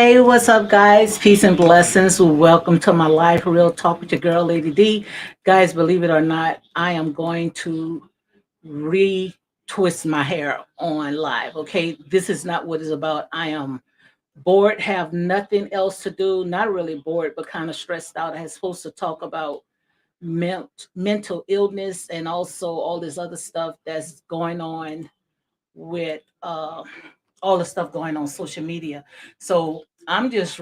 Hey, what's up, guys? Peace and blessings. Welcome to my live real talk with your girl, Lady D. Guys, believe it or not, I am going to retwist my hair on live. Okay, this is not what it's about. I am bored, have nothing else to do. Not really bored, but kind of stressed out. I was supposed to talk about mental illness and also all this other stuff that's going on with all the stuff going on social media. So I'm just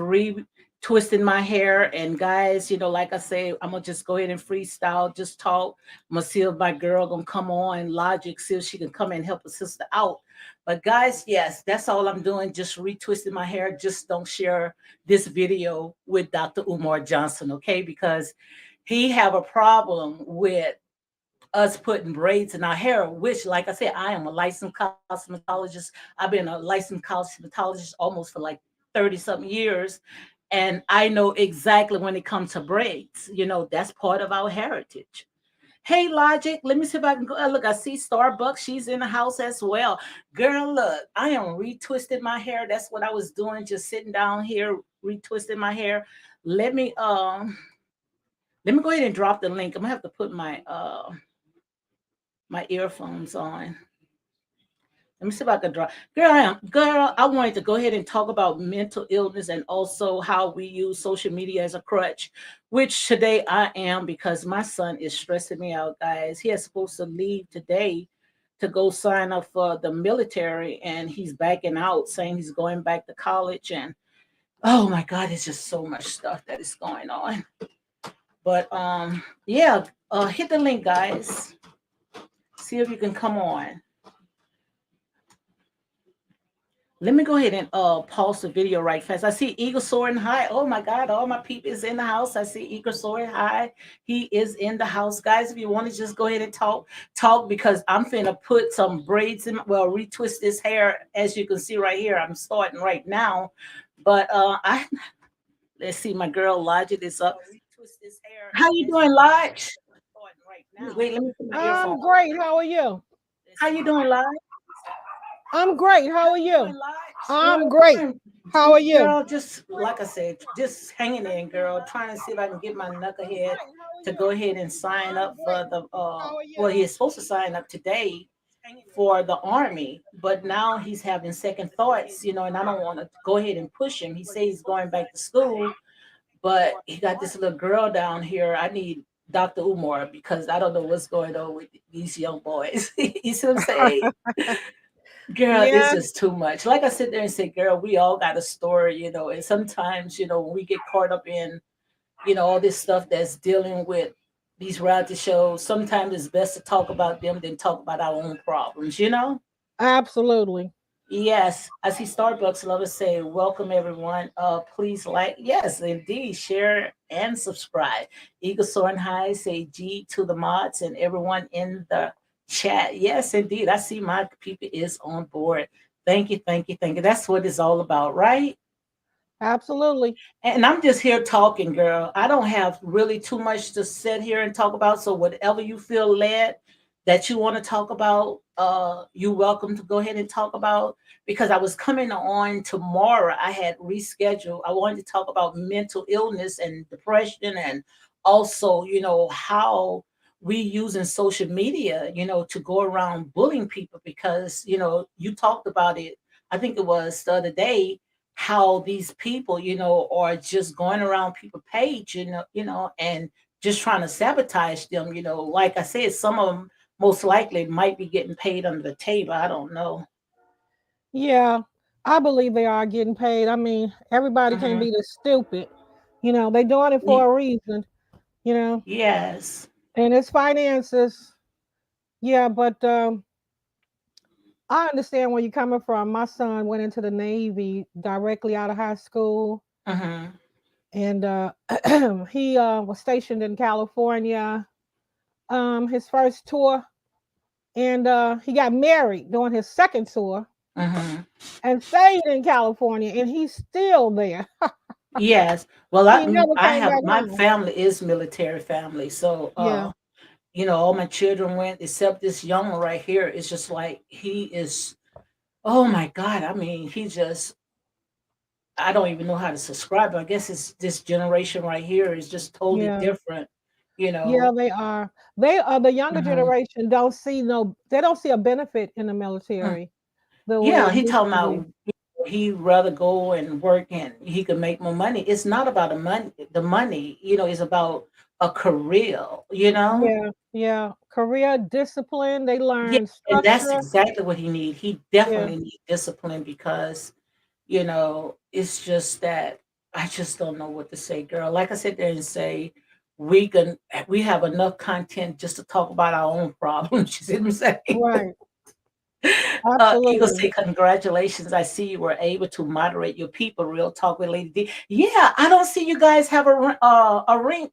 twisting my hair. And guys, like I say, I'm gonna just go ahead and freestyle, just talk. I'm gonna see if my girl gonna come on Logic, see if she can come and help a sister out. But guys, yes, that's all I'm doing. Just retwisting my hair. Just don't share this video with Dr. Umar Johnson, okay? Because he have a problem with us putting braids in our hair, which, like I said, I am a licensed cosmetologist. I've been a licensed cosmetologist almost for like 30 something years. And I know exactly when it comes to braids, that's part of our heritage. Hey, Logic, let me see if I can go. Look, I see Starbucks. She's in the house as well. Girl, look, I am retwisting my hair. That's what I was doing, just sitting down here, retwisting my hair. Let me let me go ahead and drop the link. I'm gonna have to put my earphones on. Let me see if I can draw. Girl, I wanted to go ahead and talk about mental illness and also how we use social media as a crutch, which today I am because my son is stressing me out, guys. He is supposed to leave today to go sign up for the military and he's backing out saying he's going back to college and oh my god, it's just so much stuff that is going on. But yeah, hit the link, guys. See if you can come on. Let me go ahead and pause the video right fast. I see Eagle soaring high. Oh my God, all my people is in the house. I see Eagle soaring high. He is in the house. Guys, if you want to just go ahead and talk because I'm finna put some braids in, well, retwist this hair. As you can see right here, I'm starting right now. But let's see, my girl Logic is up. Retwist this hair. How you doing, Lodge? Wait, let me put my earphone. I'm great. How are you? How you doing, Lodge? I'm great. How How are you you? doing, Lodge? I'm Girl, great. I'm How are you? girl, just like I said, just hanging in, girl, trying to see if I can get my I'm knucklehead great. How are to you? go ahead and sign I'm up for great. the How are well, you? he is supposed to sign up today for the army, but now he's having second thoughts, and I don't want to go ahead and push him. He says he's going back to school, but he got this little girl down here. I need Dr. Umar because I don't know what's going on with these young boys. You see what I'm saying? Girl, it's Yeah, just too much. Like I sit there and say, girl, we all got a story, and sometimes, when we get caught up in, all this stuff that's dealing with these reality shows, sometimes it's best to talk about them than talk about our own problems. absolutely. Yes, I see Starbucks lovers say, welcome everyone. Please like, yes, indeed, share and subscribe. Eagle Soaring High say G to the mods and everyone in the chat. Yes, indeed. I see my people is on board. Thank you, thank you, thank you. That's what it's all about, right? Absolutely. And I'm just here talking, girl. I don't have really too much to sit here and talk about. So whatever you feel led that you want to talk about, you're welcome to go ahead and talk about. Because I was coming on tomorrow, I had rescheduled. I wanted to talk about mental illness and depression, and also, how we using social media, to go around bullying people. Because you talked about it. I think it was the other day how these people, are just going around people page, and just trying to sabotage them. Like I said, some of them most likely might be getting paid under the table. I don't know. Yeah, I believe they are getting paid. I mean, everybody can't Hmm. be this stupid. They're doing it for a reason, you know, Yes. and it's finances. Yeah, but I understand where you're coming from. My son went into the Navy directly out of high school, Hmm. and he was stationed in California. His first tour, and he got married during his second tour Hmm. and stayed in California, and he's still there. Yes. Well, He never I came have back my home. family is military family, so Yeah, all my children went except this young one right here. It's just like he is. Oh my God! I mean, he just I don't even know how to subscribe. I guess it's this generation right here is just totally Yeah. different, you Yeah, know. they are. They are the younger Mhm. generation don't see no they don't see a benefit in the Mm. military the way Yeah, it he used talking to be. about he rather go and work and he could make more money. It's not about the money, it's about a career, you know? Yeah, yeah. Career discipline, they Yeah, learn and that's structure. exactly what he need. He Yeah, definitely need discipline because, it's just that I just don't know what to say, girl. Like I said there and say we have enough content just to talk about our own problems. You see what I'm saying? right. Eagle Absolutely. say, congratulations. I see you were able to moderate your people. Real talk with Lady D. Yeah, I don't see you guys have a rink,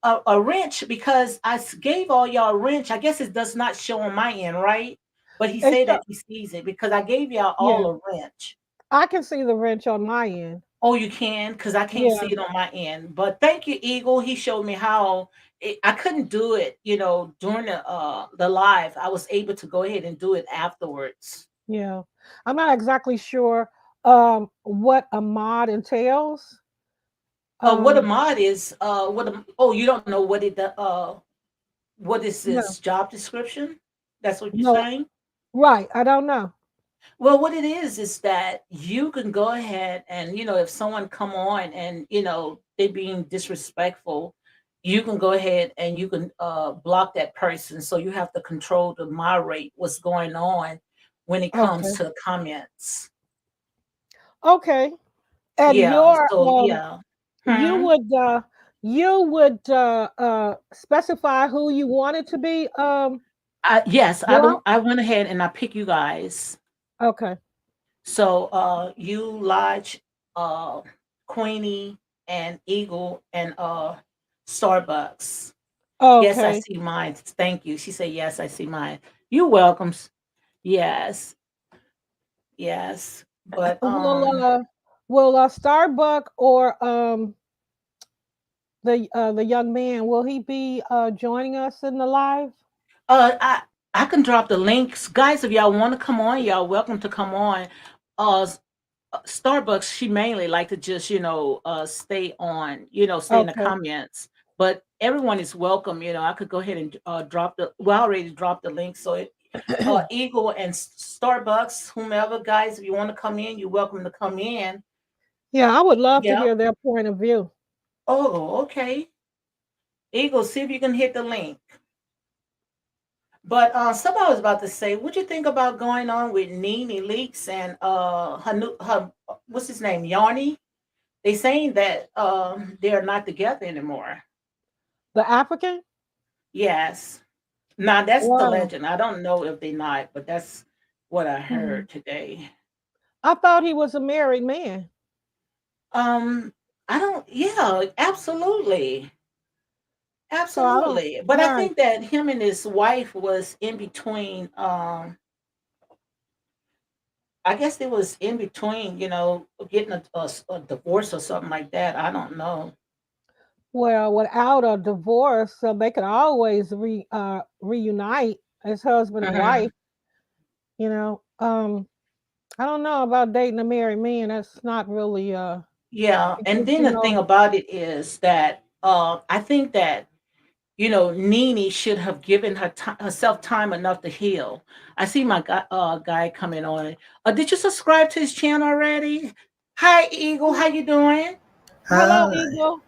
a wrench because gave all y'all a wrench. I guess it does not show on my end, right? But he It's said that he sees it because I gave y'all all yeah. a wrench. I can see the wrench on my end. Oh, you can? Because I can't Yeah, see it on my end. But thank you, Eagle. He showed me how I couldn't do it, during the live. I was able to go ahead and do it afterwards. yeah. I'm not exactly sure what a mod entails. What a Um mod is, oh, you don't know what is this no, job description? That's what you're no, saying? right. I don't know. Well, what it is that you can go ahead and, if someone come on and, they being disrespectful, you can go ahead and you can block that person. So you have to control to moderate what's going on when it comes Okay. to the comments. Okay. And Yeah. So yeah. you Hmm. would specify who you wanted to be Yes, blocked? I went ahead and I pick you guys. Okay. So you Lodge, uh Queenie and Eagle and Starbucks. Yes, I Okay. see mine. Thank you. She said, yes, I see mine. You're welcome. Yes, yes. But Will Starbuck or the young man, will he be joining us in the live? I can drop the links. Guys, if y'all want to come on, y'all welcome to come on. Uh Starbucks, she mainly like to just, stay on, stay in the Okay. comments. But everyone is welcome. I could go ahead and well, I already dropped the link. So Eagle and Starbucks, whomever, guys, if you want to come in, you're welcome to come in. Yeah, I would love to Yep. hear their point of view. Oh, okay. Eagle, see if you can hit the link. But somebody was about to say, what you think about going on with Nene Leaks and her what's his name, Yarny? They saying that they're not together anymore. The African? Yes. Now that's the Wow. legend. I don't know if they not, but that's what I Mhm. heard today. I thought he was a married man. Um, I don't. Yeah, absolutely, So I don't absolutely. But I right. think that him and his wife was in between. I guess it was in between. Getting a divorce or something like that. I don't know. Well, without a divorce, so they could always reunite as husband and Hmm. wife, you know. I don't know about dating a married man. That's not really Yeah, it and gets then you the thing know about it is that I think that Nene should have given herself time enough to heal. I see my guy coming on. Did you subscribe to his channel already? Hi, Eagle. How you doing? Hello, Hi, Eagle.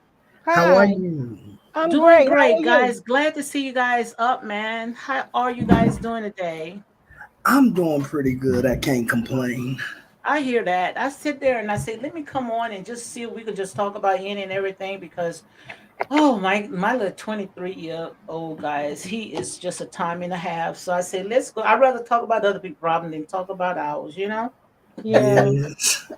how are Hi. you? I'm Doing great. How great, are you? guys. Glad to see you guys up, man. How are you guys doing today? I'm doing pretty good. I can't complain. I hear that. I sit there and I say, let me come on and just see if we could just talk about any and everything because oh, my little 23-year-old guys, he is just a time and a half. So I say, let's go. I'd rather talk about other people's problem than talk about ours. Yeah, Yes.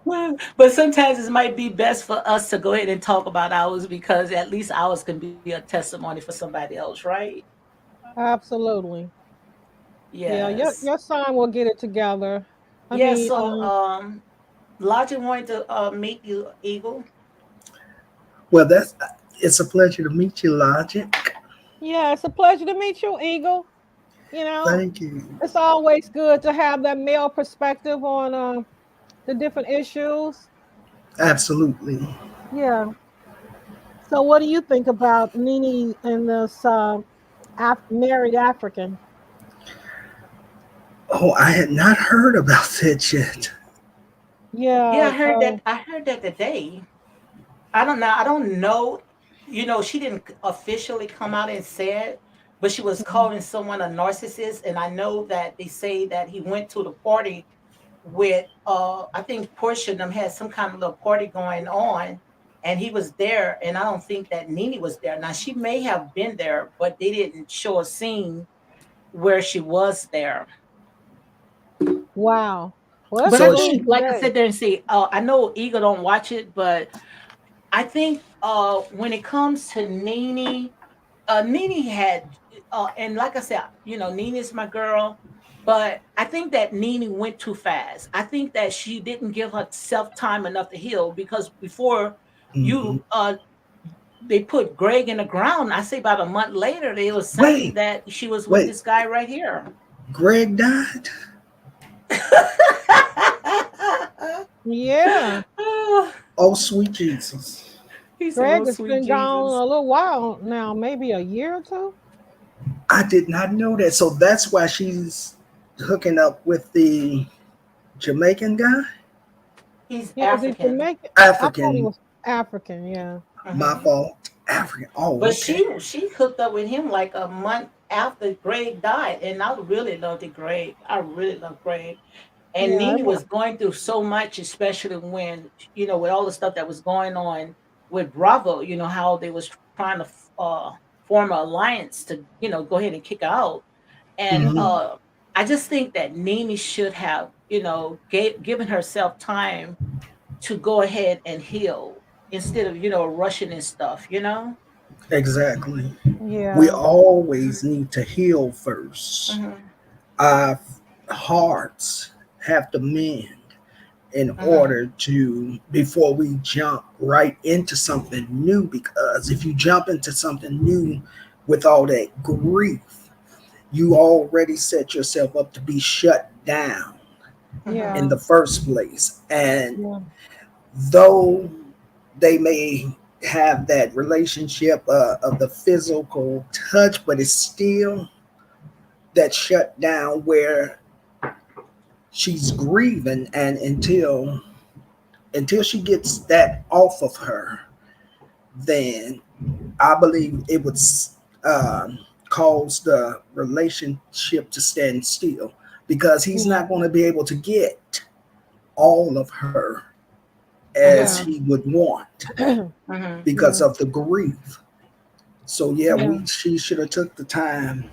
Well, but sometimes it might be best for us to go ahead and talk about ours because at least ours can be a testimony for somebody else, right? absolutely. Yeah, Yes. your son will get it together. I Yeah, mean, so Logic wanted to meet you, Eagle. Well, it's a pleasure to meet you, Logic. yeah, it's a pleasure to meet you, Eagle. You know, Thank you. it's always good to have that male perspective on the different issues. Absolutely. Yeah. So, what do you think about Nene and this married African? Oh, I had not heard about that yet. Yeah, Yeah. I heard that. I heard that today. I don't know. I don't know. You know, she didn't officially come out and say it, but she was Mhm. calling someone a narcissist. And I know that they say that he went to the party with, I think Portia and them had some kind of little party going on, and he was there. And I don't think that Nene was there. Now she may have been there, but they didn't show a scene where she was there. Wow. Well, it's But I So smooth think, she, like I today. said there and say, I know Eagle don't watch it, but I think when it comes to Nene, Nene had, and like I said, you know, Nene is my girl, but I think that Nene went too fast. I think that she didn't give herself time enough to heal because before mhm. you, they put Greg in the ground. I say about a month later, they was saying Wait, that she was with wait. this guy right here. Greg died? Yeah. Oh, sweet Jesus. He said, Greg "Oh, has sweet been gone Jesus." a little while now, maybe a year or two. I did not know that. So that's why she's hooking up with the Jamaican guy? He's Yeah, is he African. Jamaican? I thought he African, was African. Yeah. my Mhm. fault. African. Oh, But okay. she hooked up with him like a month after Greg died, and I really loved it, Greg. I really loved Greg. And Yeah. Nene was going through so much, especially when with all the stuff that was going on with Bravo. You know how they was trying to form an alliance to go ahead and kick her out. And Hmm. I just think that Nene should have given herself time to go ahead and heal instead of rushing and stuff. Exactly. We Yeah. always need to heal first. Mhm. Our hearts have to mend in Mhm. order to before we jump right into something new, because if you jump into something new with all that grief, you already set yourself up to be shut down Mhm. in Yeah. the first place. And Yeah. though they may have that relationship of the physical touch, but it's still that shut down where she's grieving, and until she gets that off of her, then I believe it would cause the relationship to stand still, because he's Yeah. not going to be able to get all of her as Yeah. Mhm. he would want Mhm. because Yeah. of the grief. So yeah, Yeah. we she should have took the time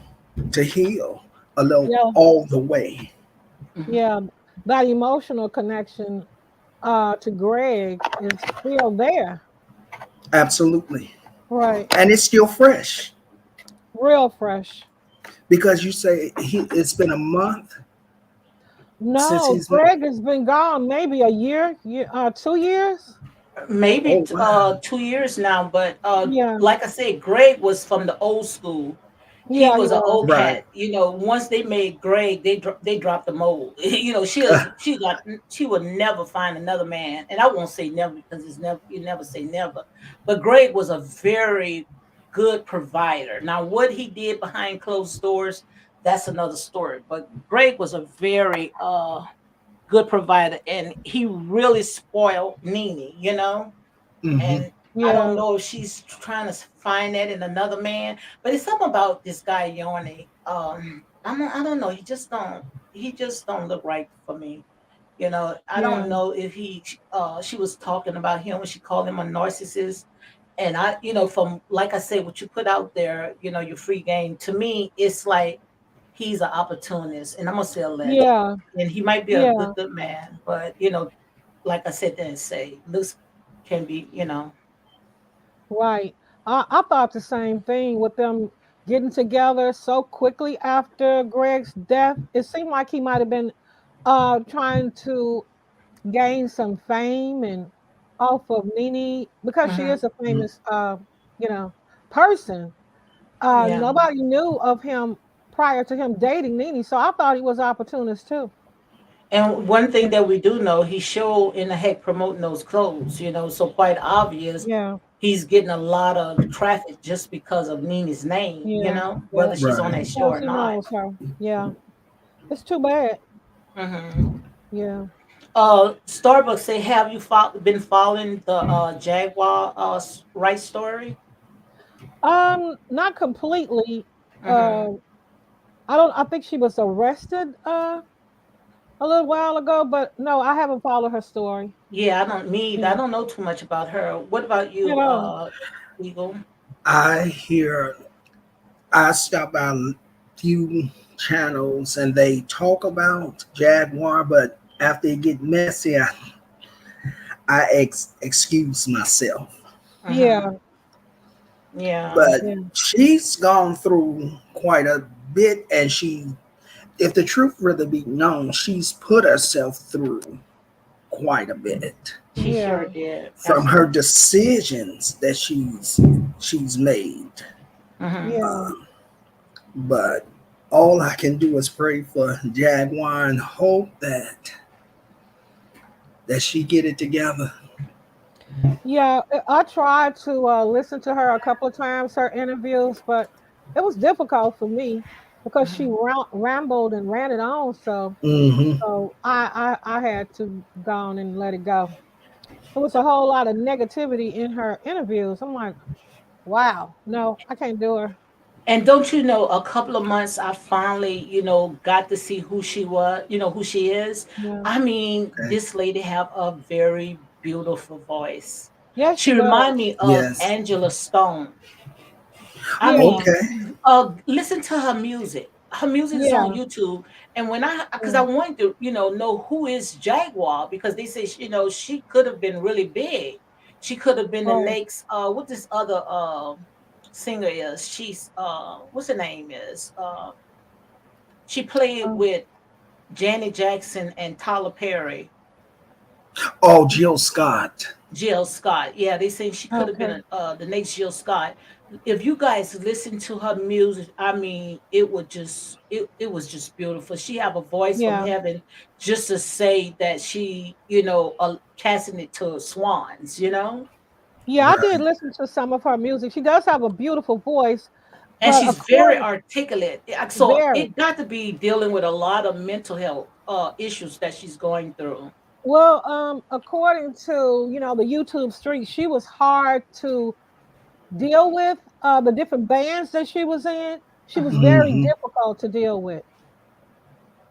to heal a little Yeah. all the way. Mhm. Yeah. That emotional connection to Greg is still there. Absolutely. Right. And it's still fresh, Real fresh. because you say it's been a month since No, he's been. Greg has been gone maybe a year, 2 years. Maybe Oh wow. 2 years now, but Yeah. like I said, Greg was from the old school. He Yeah, he was an was. old Right. cat. Once they made Greg, they dropped the mold. She would never find another man, and I won't say never because it's never you never say never. But Greg was a very good provider. Now, what he did behind closed doors, that's another story. But Greg was a very good provider, and he really spoiled Nene. Hmm. And I don't Yeah. know if she's trying to find that in another man, but it's something about this guy Yoni. I don't know. He just don't look right for me. I Yeah. don't know if she was talking about him when she called him a narcissist. And from like I said, what you put out there, your free game. To me, it's like he's an opportunist, and I'm gonna say a legend. Yeah. And he might be a Yeah. good man, but like I said, didn't say looks can be. Right. I thought the same thing with them getting together so quickly after Greg's death. It seemed like he might have been trying to gain some fame and off of Nene because she Hmm. is a famous you know person. Yeah. Nobody knew of him prior to him dating Nene, so I thought he was opportunist too. And one thing that we do know, he sure in the heck promoting those clothes, so quite obvious Yeah, he's getting a lot of traffic just because of Nina's name, yeah, yeah. whether she's on Right. that show Because or he not. knows her. Yeah, it's too bad. hmm Yeah. Starbucks say, have you been following the Jaguar right story? Not completely. hmm Uh, I don't. I think she was arrested a little while ago, but no, I haven't followed her story. Yeah, I don't need. I Yeah, don't know too much about her. What about you you, know. Eagle? I hear I stop by a few channels and they talk about Jaguar, but after it get messy, I excuse myself. hmm Yeah, Yeah. But yeah, she's gone through quite a bit, and if the truth really be known, she's put herself through quite a bit She yeah, sure did. from her Absolutely. decisions that she's made. hmm yeah. But all I can do is pray for Jaguar and hope that she get it together. Yeah, I tried to listen to her a couple of times, her interviews, but it was difficult for me because she hmm rambled and ran it on. So, Hmm. I had to go on and let it go. There was a whole lot of negativity in her interviews. I'm like, wow, no, I can't do her. And don't you know, a couple of months I finally, got to see who she was, who she is. Yeah, I mean, Okay. this lady have a very beautiful voice. yes, She she remind does. me of Yes. Angela Stone. I Yeah, mean, Okay. listen to her music. Her music is on yeah, YouTube, and because I yeah. wanted to, know who is Jaguar because they say, she could have been really big. She could have been the Right. next. What this other singer is? She's what's her name is? She played Um, with Janet Jackson and Tyler Perry. Oh, Jill Scott. Jill Scott. Yeah, they say she could have been okay. the next Jill Scott. If you guys listen to her music, I mean, it was just beautiful. She have a voice from Yeah. heaven, just to say that she, casting it to swans. Yeah, I did Right. listen to some of her music. She does have a beautiful voice, And but she's very according articulate. So very it got to be dealing with a lot of mental health issues that she's going through. well, according to the YouTube street, she was hard to deal with. The different bands that she was in, she was hmm very Hmm. difficult to deal with.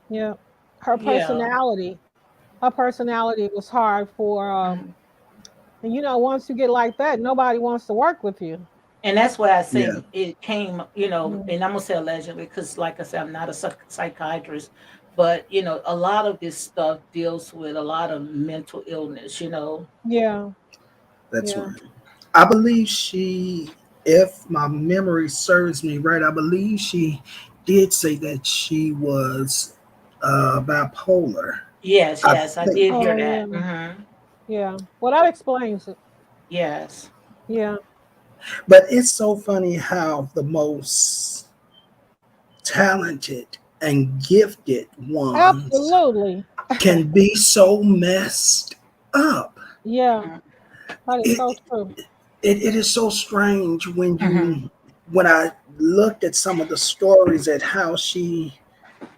Yeah, her Yeah. personality, her personality was hard for. And once you get like that, nobody wants to work with you. And that's why I Yeah. say it came, Yeah, and I'm gonna say allegedly because, like I said, I'm not a psychiatrist, but a lot of this stuff deals with a lot of mental illness. yeah, That's yeah. right. I believe if my memory serves me right, I believe she did say that she was bipolar. Yes, I yes, I think, did hear Oh that. yeah, yeah. Well, that explains it. Yes, Yeah, but it's so funny how the most talented and gifted ones absolutely. can be so messed up. Yeah, Mhm. that is It, so true. it is so strange Mhm. when I looked at some of the stories at how she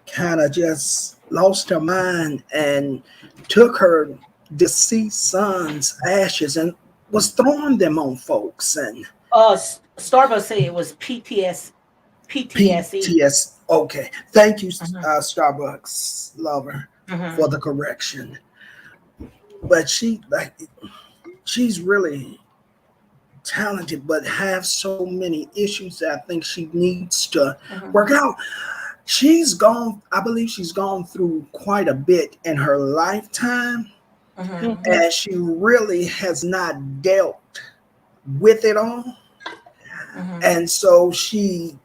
kind of just lost her mind and took her deceased son's ashes and was throwing them on folks and Starbucks say it was PTSD. PTS. Okay, thank you, Mhm. Starbucks lover, for Mhm. the correction. But she's really talented, but have so many issues that I think she needs to work Mhm. out. I believe she's gone through quite a bit in her lifetime, Mhm. Hmm. and she really has not dealt with it all. Mhm. And so she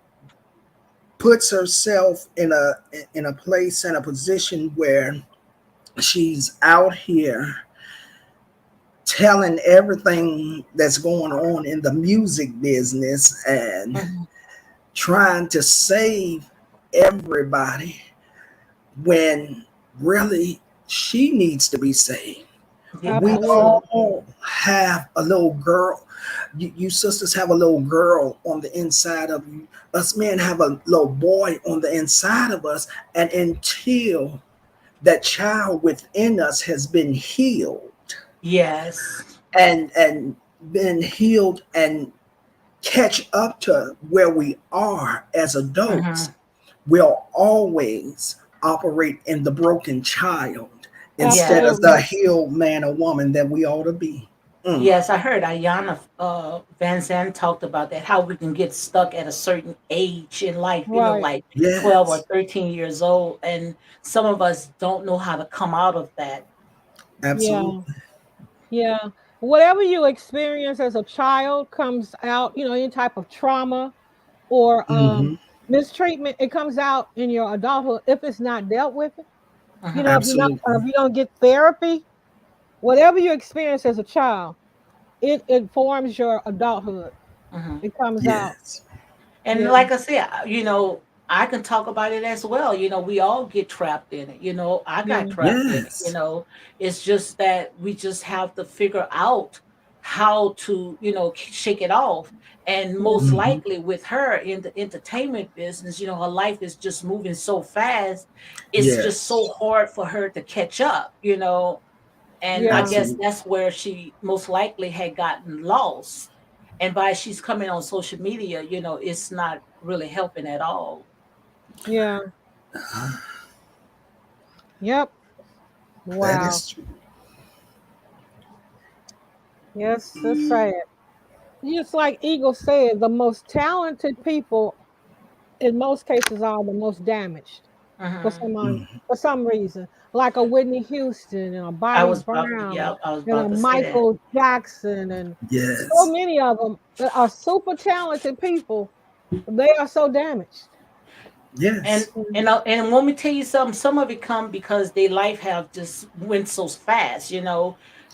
puts herself in a place and a position where she's out here telling everything that's going on in the music business and Mhm. trying to save everybody when really She needs to be saved. Yeah, We Absolutely. absolutely. all have a little girl. You sisters have a little girl on the inside of you. Us men have a little boy on the inside of us. And until that child within us has been healed Yes. and been healed and catch up to where we are as adults, Hmm. we'll always operate in the broken child instead of Yes. the Absolutely. healed man or woman that we ought to be. Mm. Yes, I heard Ayana Van Zandt talked about that, how we can get stuck at a certain age in life, Right. like 12 or Yes, 13 years old. And some of us don't know how to come out of that. Yeah. absolutely. Yeah. Whatever you experience as a child comes out, any type of trauma or Hmm. mistreatment, it comes out in your adulthood if it's not dealt with. Hmm. Absolutely. If you don't get therapy, whatever you experience as a child, it informs your adulthood. Hmm. It comes out. Yes. And Yeah. like I said, I can talk about it as well. We all get trapped in it. I Yeah. got trapped in it. Yes. It's just that we just have to figure out how to, shake it off. And Yeah. most Hmm. likely with her in the entertainment business, her life is just moving so fast. It's just Yes. so hard for her to catch up. And I Yeah. guess Absolutely. that's where she most likely had gotten lost. And by she's coming on social media, it's not really helping at all. Yeah. Yep. That Wow. is true. Yes, it's sad. Just like Eagle said, the most talented people in most cases are the most damaged for Hmm. Mhm. some reason. Like a Whitney Houston and a I Bobby was about, Brown yeah, I was and about a to say that. Michael Jackson and so Yes. many of them that are super talented people. They are so damaged. And Yes. and and let me tell you something. Some of it come because their life have just went so fast.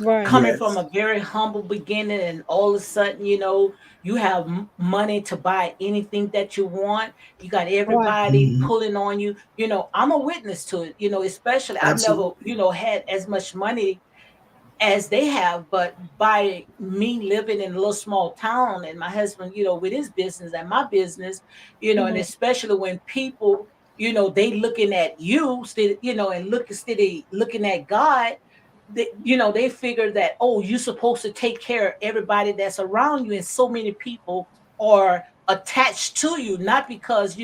Right. Coming from Yes. a very humble beginning, and all of a sudden, you have money to buy anything that you want. You got Right. everybody Hmm. pulling on you. I'm a witness to it. Especially I've never, Absolutely. had as much money as they have, but by me living in a little small town and my husband, with his business and my business, and Mhm. especially when people, they looking at you, and instead of looking at God, they figure that, oh, you're supposed to take care of everybody that's around you, and so many people are attached to you, not because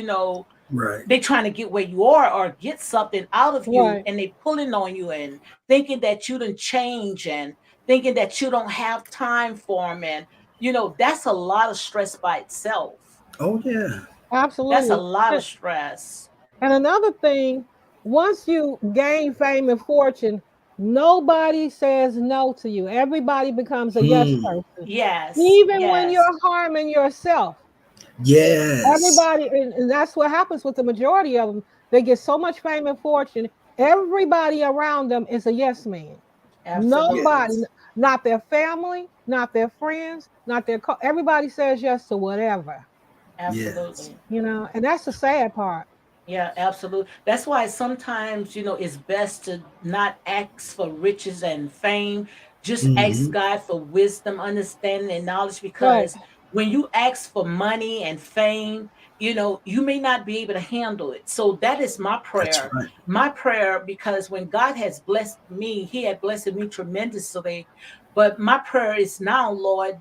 Right. they trying to get where you are or get something out of you, Right. and they pulling on you and thinking that you didn't change, and thinking that you don't have time for them, and that's a lot of stress by itself. Oh yeah. That's a Absolutely. lot of stress. And another thing, once you gain fame and fortune, nobody says no to you. Everybody becomes a yes Hmm. person. Yes, Even when yes. you're harming yourself, Yes. everybody, and that's what happens with the majority of them. They get so much fame and fortune, everybody around them is a yes man. Nobody, Absolutely. Yes. not their family, not their friends, not their, everybody says yes to whatever, Yes. Absolutely. and that's the sad part. Yeah, absolutely. That's why sometimes, it's best to not ask for riches and fame. Just ask Hmm. God for wisdom, understanding, and knowledge, Right. because when you ask for money and fame, you may not be able to handle it. So that is my That's prayer. right. My prayer, because when God has blessed me, He had blessed me tremendously. But my prayer is now, Lord,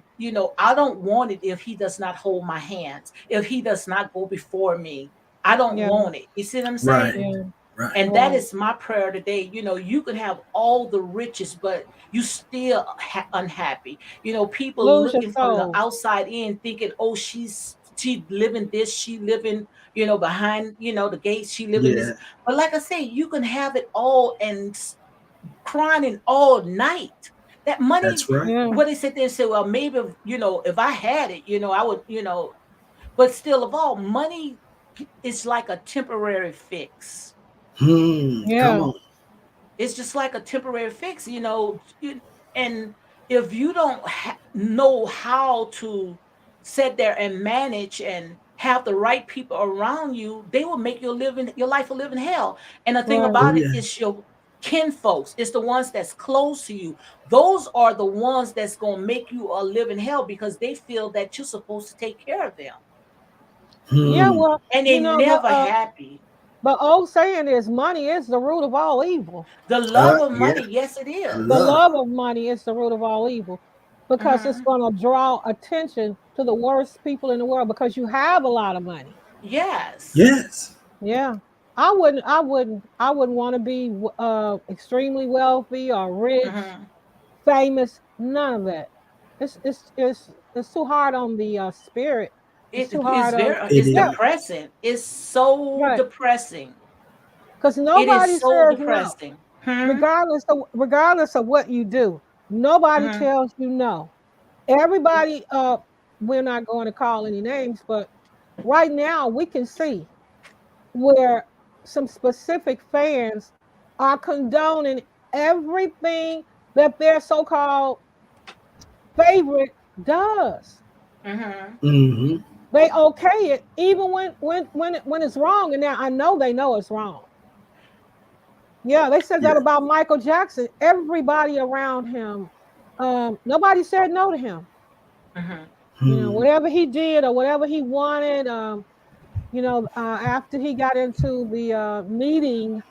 I don't want it if He does not hold my hands, if He does not go before me. I don't Yeah. want it. You see what I'm saying? Right. Yeah. Right. And that Right. is my prayer today. You could have all the riches, but you still unhappy. People Lose your looking from the soul. outside in, thinking, "Oh, she living this, she living, behind, the gates, she living this." Yeah. But like I say, you can have it all and crying all night. That money, That's right. Yeah. what they sit there and say, well, maybe if I had it, I would, but still, of all, money is like a temporary fix. Hmm. Come Yeah. on. It's just like a temporary fix, and if you don't know how to sit there and manage and have the right people around you, they will make your life a living hell. And the thing Right. Oh about it yeah. is your kin folks. It's the ones that's close to you. Those are the ones that's gonna make you a living hell because they feel that you're supposed to take care of them, Yeah, Hmm. well, and they you know never happy. the old saying is money is the root of all evil. The love of Yeah. money, yes, it The The is. love love. of money is the root of all evil because it's Hmm. going to draw attention to the worst people in the world because you have a lot of money. Yes. Yes. Yeah. I wouldn't want to be extremely wealthy or rich, Hmm. famous, none of that. It's too hard on the spirit. It's too It is hard on very, It it's yeah, is. depressing. It's so right. depressing. Because It is nobody so says no. depressing. Hmm. Regardless of what you do, nobody Hmm. tells you no. Everybody we're not going to call any names, but right now we can see where some specific fans are condoning everything that their so-called favorite does. Hmm. Hmm. They okay it even when it's wrong, and now I know they know it's wrong. Yeah, they said that Yeah. about Michael Jackson. Everybody around him, nobody said no to him. Hmm. You know, Hmm. whatever he did or whatever he wanted, after he got into the needing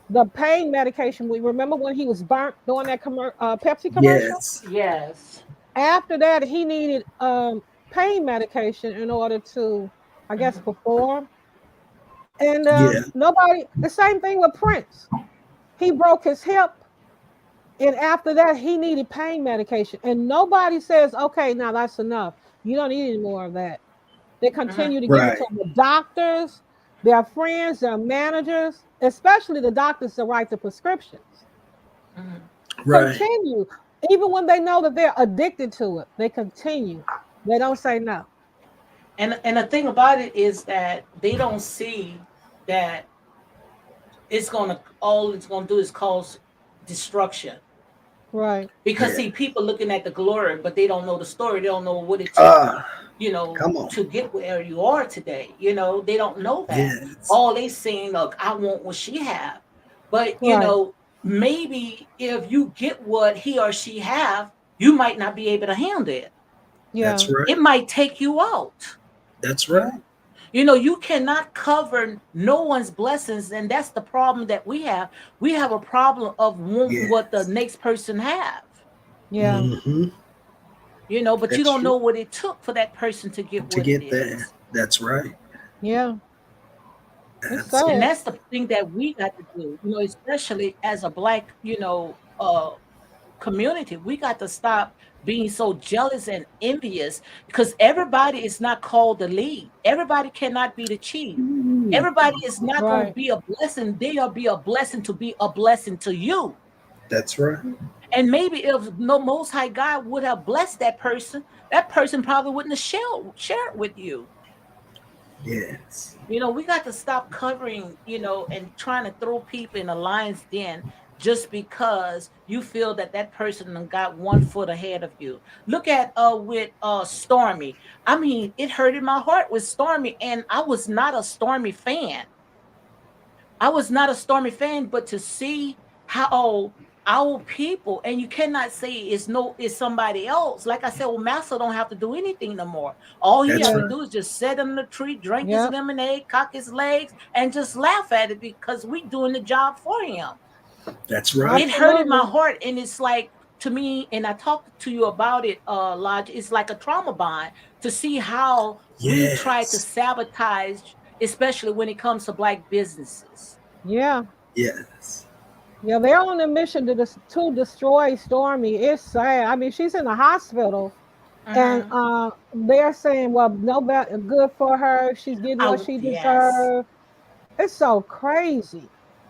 the pain medication, we remember when he was burnt doing that Pepsi commercial. Yes. Yes. After that, he needed pain medication in order to, I guess, Hmm. perform. And Yeah. nobody. The same thing with Prince. He broke his hip. And after that, he needed pain medication. And nobody says, okay, now that's enough. You don't need any more of that. They Hmm. continue to give it Right. to the doctors, their friends, their managers, especially the doctors that write the prescriptions. Hmm. Right. Continue. Even when they know that they're addicted to it, they continue. They don't say no. And the thing about it is that they don't see that it's gonna all it's gonna do is cause destruction. Right. Because Yeah. see, people looking at the glory, but they don't know the story. They don't know what it took, Ah. Come on. to get where you are today. They don't know that. Yes. All they saying, look, I want what she have. But Right. maybe if you get what he or she have, you might not be able to handle it. That's Yeah. It right. might take you out. That's Yeah. right. You cannot cover no one's blessings, and that's the problem that we have. We have a problem of wanting what the Yes. next person have. Yeah. Hmm. But you That's don't true. know what it took for that person to get To what it get there. is. That's right. Yeah. It's And sad. Absolutely. that's the thing that we got to do, especially as a black, community. We got to stop being so jealous and envious because everybody is not called to lead. Everybody cannot be the chief. Ooh, Everybody is not going to Right. be a blessing. They'll be a blessing to be a blessing to you. that's right. And maybe if no Most High God would have blessed that person probably wouldn't have shared with you. Yes. We got to stop covering, and trying to throw people in a lion's den just because you feel that that person done got 1 foot ahead of you. Look at with Stormy. I mean, it hurted my heart with Stormy, and I was not a Stormy fan. I was not a Stormy fan, but to see how our people, and you cannot say it's somebody else. Like I said, well, Massa don't have to do anything no more. All he That's have to Yeah. right. do is just sit in the tree, drink his Yep. lemonade, cock his legs, and just laugh at it because we doing the job for him. That's right. It hurted my Absolutely. heart, and it's like to me, and I talked to you about it, Lodge. It's like a trauma bond to see how we try to Yes. sabotage, especially when it comes to black businesses. Yeah. Yes. Yeah. They're on a mission to destroy Stormy. It's sad. I mean, she's in the hospital, and Hmm. they're saying, well, no better, good for her. She's getting what she Yes, deserves. It's so crazy.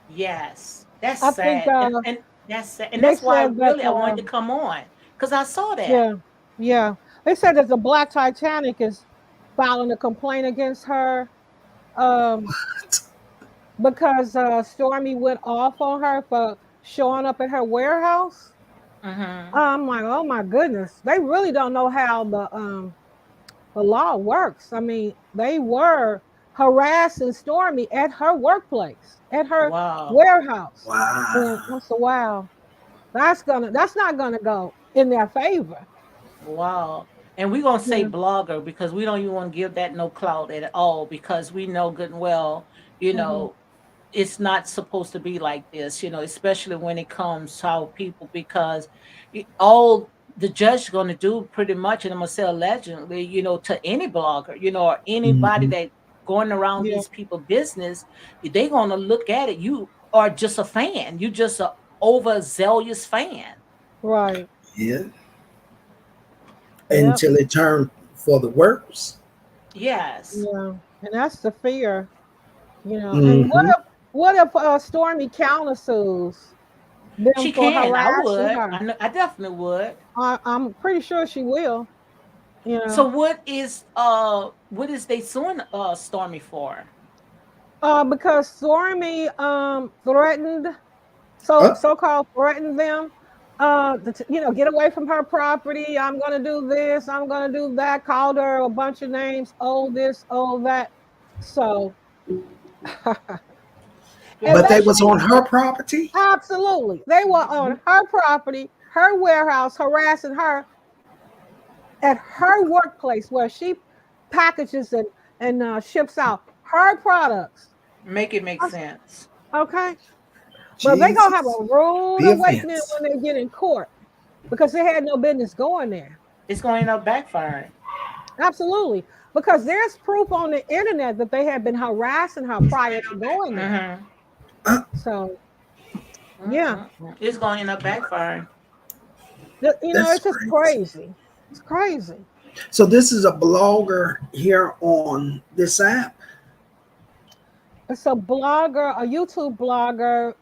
yes, that's I think sad, and that's sad. And they that's why said that really I wanted to come on because I saw that. yeah, yeah. They said that the Black Titanic is filing a complaint against her um, because Stormy went off on her for showing up at her warehouse. Hmm. I'm like, oh my goodness, they really don't know how the law works. I mean, they were. harassing Stormy at her workplace, at her Wow. warehouse. And Wow. I said, wow, that's not gonna go in their favor. Wow. And we're gonna say Yeah. blogger because we don't even want to give that no clout at all because we know good and well, you Hmm. know, it's not supposed to be like this, especially when it comes to our people because all the judge is going to do pretty much, and I'm going to say allegedly, to any blogger, or anybody Hmm. that going around Yeah. these people business, they're going to look at it. You are just a fan. You just a overzealous fan. Right. Yeah. Yep. Until it turned for the worse. Yes. Yeah. And that's the fear, And what Hmm. if Stormy countersues them She for can. I harassing would. her? I definitely would. I'm pretty sure she will. You So know, what is they suing Stormy for? because Stormy threatened, Uh, so-called threatened them, get away from her property. I'm gonna do this. I'm gonna do that. Called her a bunch of names. Oh this, oh that. So, and but they was basically, on her property. absolutely, they were on her property, her warehouse, harassing her at her workplace where she packages and ships out her products. Make it make sense. Okay, but they gonna have a Jesus. rude The awakening offense. when they get in court because they had no business going there. It's going to end up backfiring. Absolutely, because there's proof on the internet that they had been harassing her prior to going there. Mm-hmm. Uh, So yeah, Mm-hmm. It's going to end up backfiring. that's it's just crazy. crazy. It's crazy. So this is a blogger here on this app. It's a blogger, a YouTube blogger.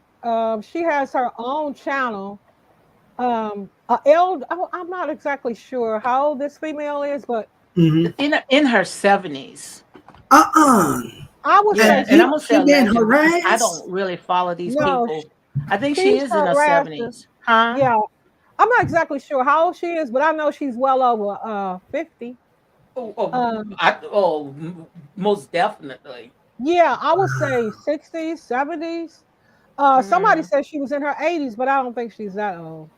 She has her own channel. I'm not exactly sure how old this female is, but Hmm. In her 70s. Uh-uh. I would And say Yeah, and I'm she gonna say she been alleged because I harassed. don't really follow these no, people. I think she she's is in her harassing. 70s. Huh? Yeah, I'm not exactly sure how old she is, but I know she's well over 50. Oh, oh, Um, most definitely. yeah, I would say 60s, 70s. Somebody Mm-hmm. said she was in her 80s, but I don't think she's that old.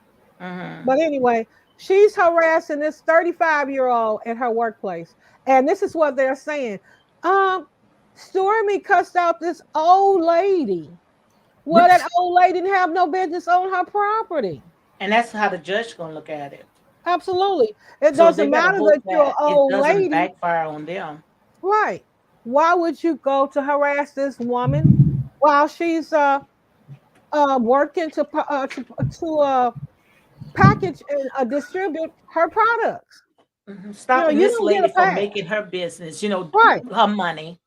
Mm-hmm. But anyway, she's harassing this 35-year-old at her workplace. And this is what they're saying. Um, Stormy cussed out this old lady. Well, that old lady didn't have no business on her property. And that's how the judge gonna look at it. Absolutely. It So they doesn't better matter hope that you're an that it old doesn't lady. backfire on them. Right. Why would you go to harass this woman while she's working to package and distribute her products? Stop You this don't get a lady from pass. making her business, Right. her money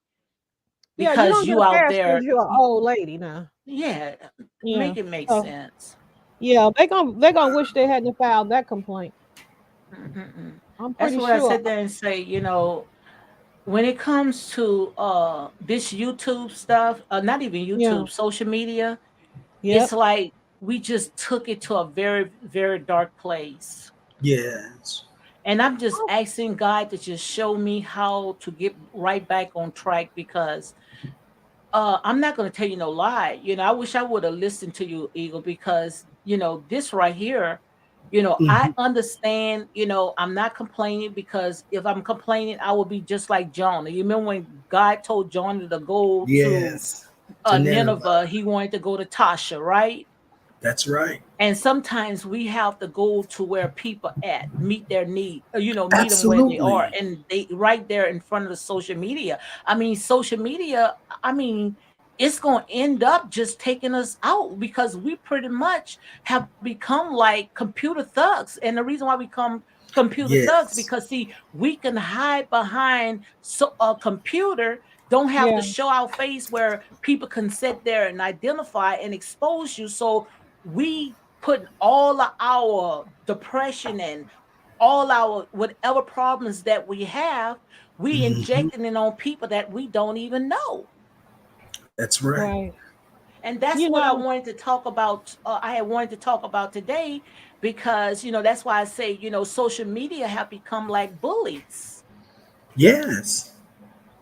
Yeah, you because don't get you a out pass because there. you're an old lady now. Yeah, Yeah. make it make So sense. yeah, they gonna wish they hadn't filed that complaint. Mm-mm. I'm That's pretty what I sure. sit there and say. When it comes to this YouTube stuff, not even Yeah. YouTube, social media, it's Yep. like we just took it to a very, very dark place. Yes. And I'm just Oh, asking God to just show me how to get right back on track because I'm not going to tell you no lie. I wish I would have listened to you, Eagle, because this right here. I Hmm. understand. I'm not complaining because if I'm complaining, I will be just like Jonah. You remember when God told Jonah to go to Yes. To Nineveh? Nineveh. He wanted to go to Tasha, right? That's right. And sometimes we have to go to where people at, meet their need, meet them where they are, Absolutely. and they right there in front of the social media. I mean, social media. I mean, it's going to end up just taking us out because we pretty much have become like computer thugs. And the reason why we become computer thugs Yes. because see, we can hide behind a computer. Don't have to yeah. show our face where people can sit there and identify and expose you. So we putting all of our depression and all our whatever problems that we have, we Hmm. injecting it on people that we don't even know. That's right. Right. And that's You what I know. wanted to talk about. I had wanted to talk about today because that's why I say social media have become like bullies. Yes.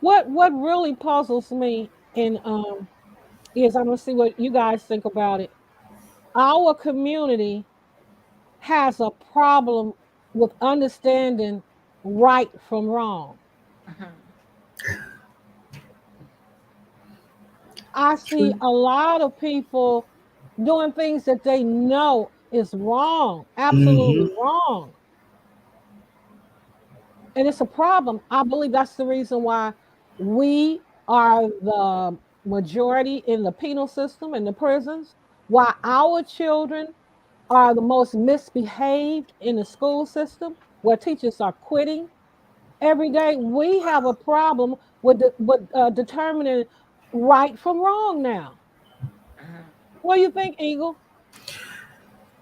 What really puzzles me and is I'm gonna see what you guys think about it. Our community has a problem with understanding right from wrong. Mhm. I see True. a lot of people doing things that they know is wrong, Hmm. absolutely wrong. And it's a problem. I believe that's the reason why we are the majority in the penal system in the prisons, why our children are the most misbehaved in the school system, where teachers are quitting every day. We have a problem with determining right from wrong now. Mhm. What do you think, Eagle?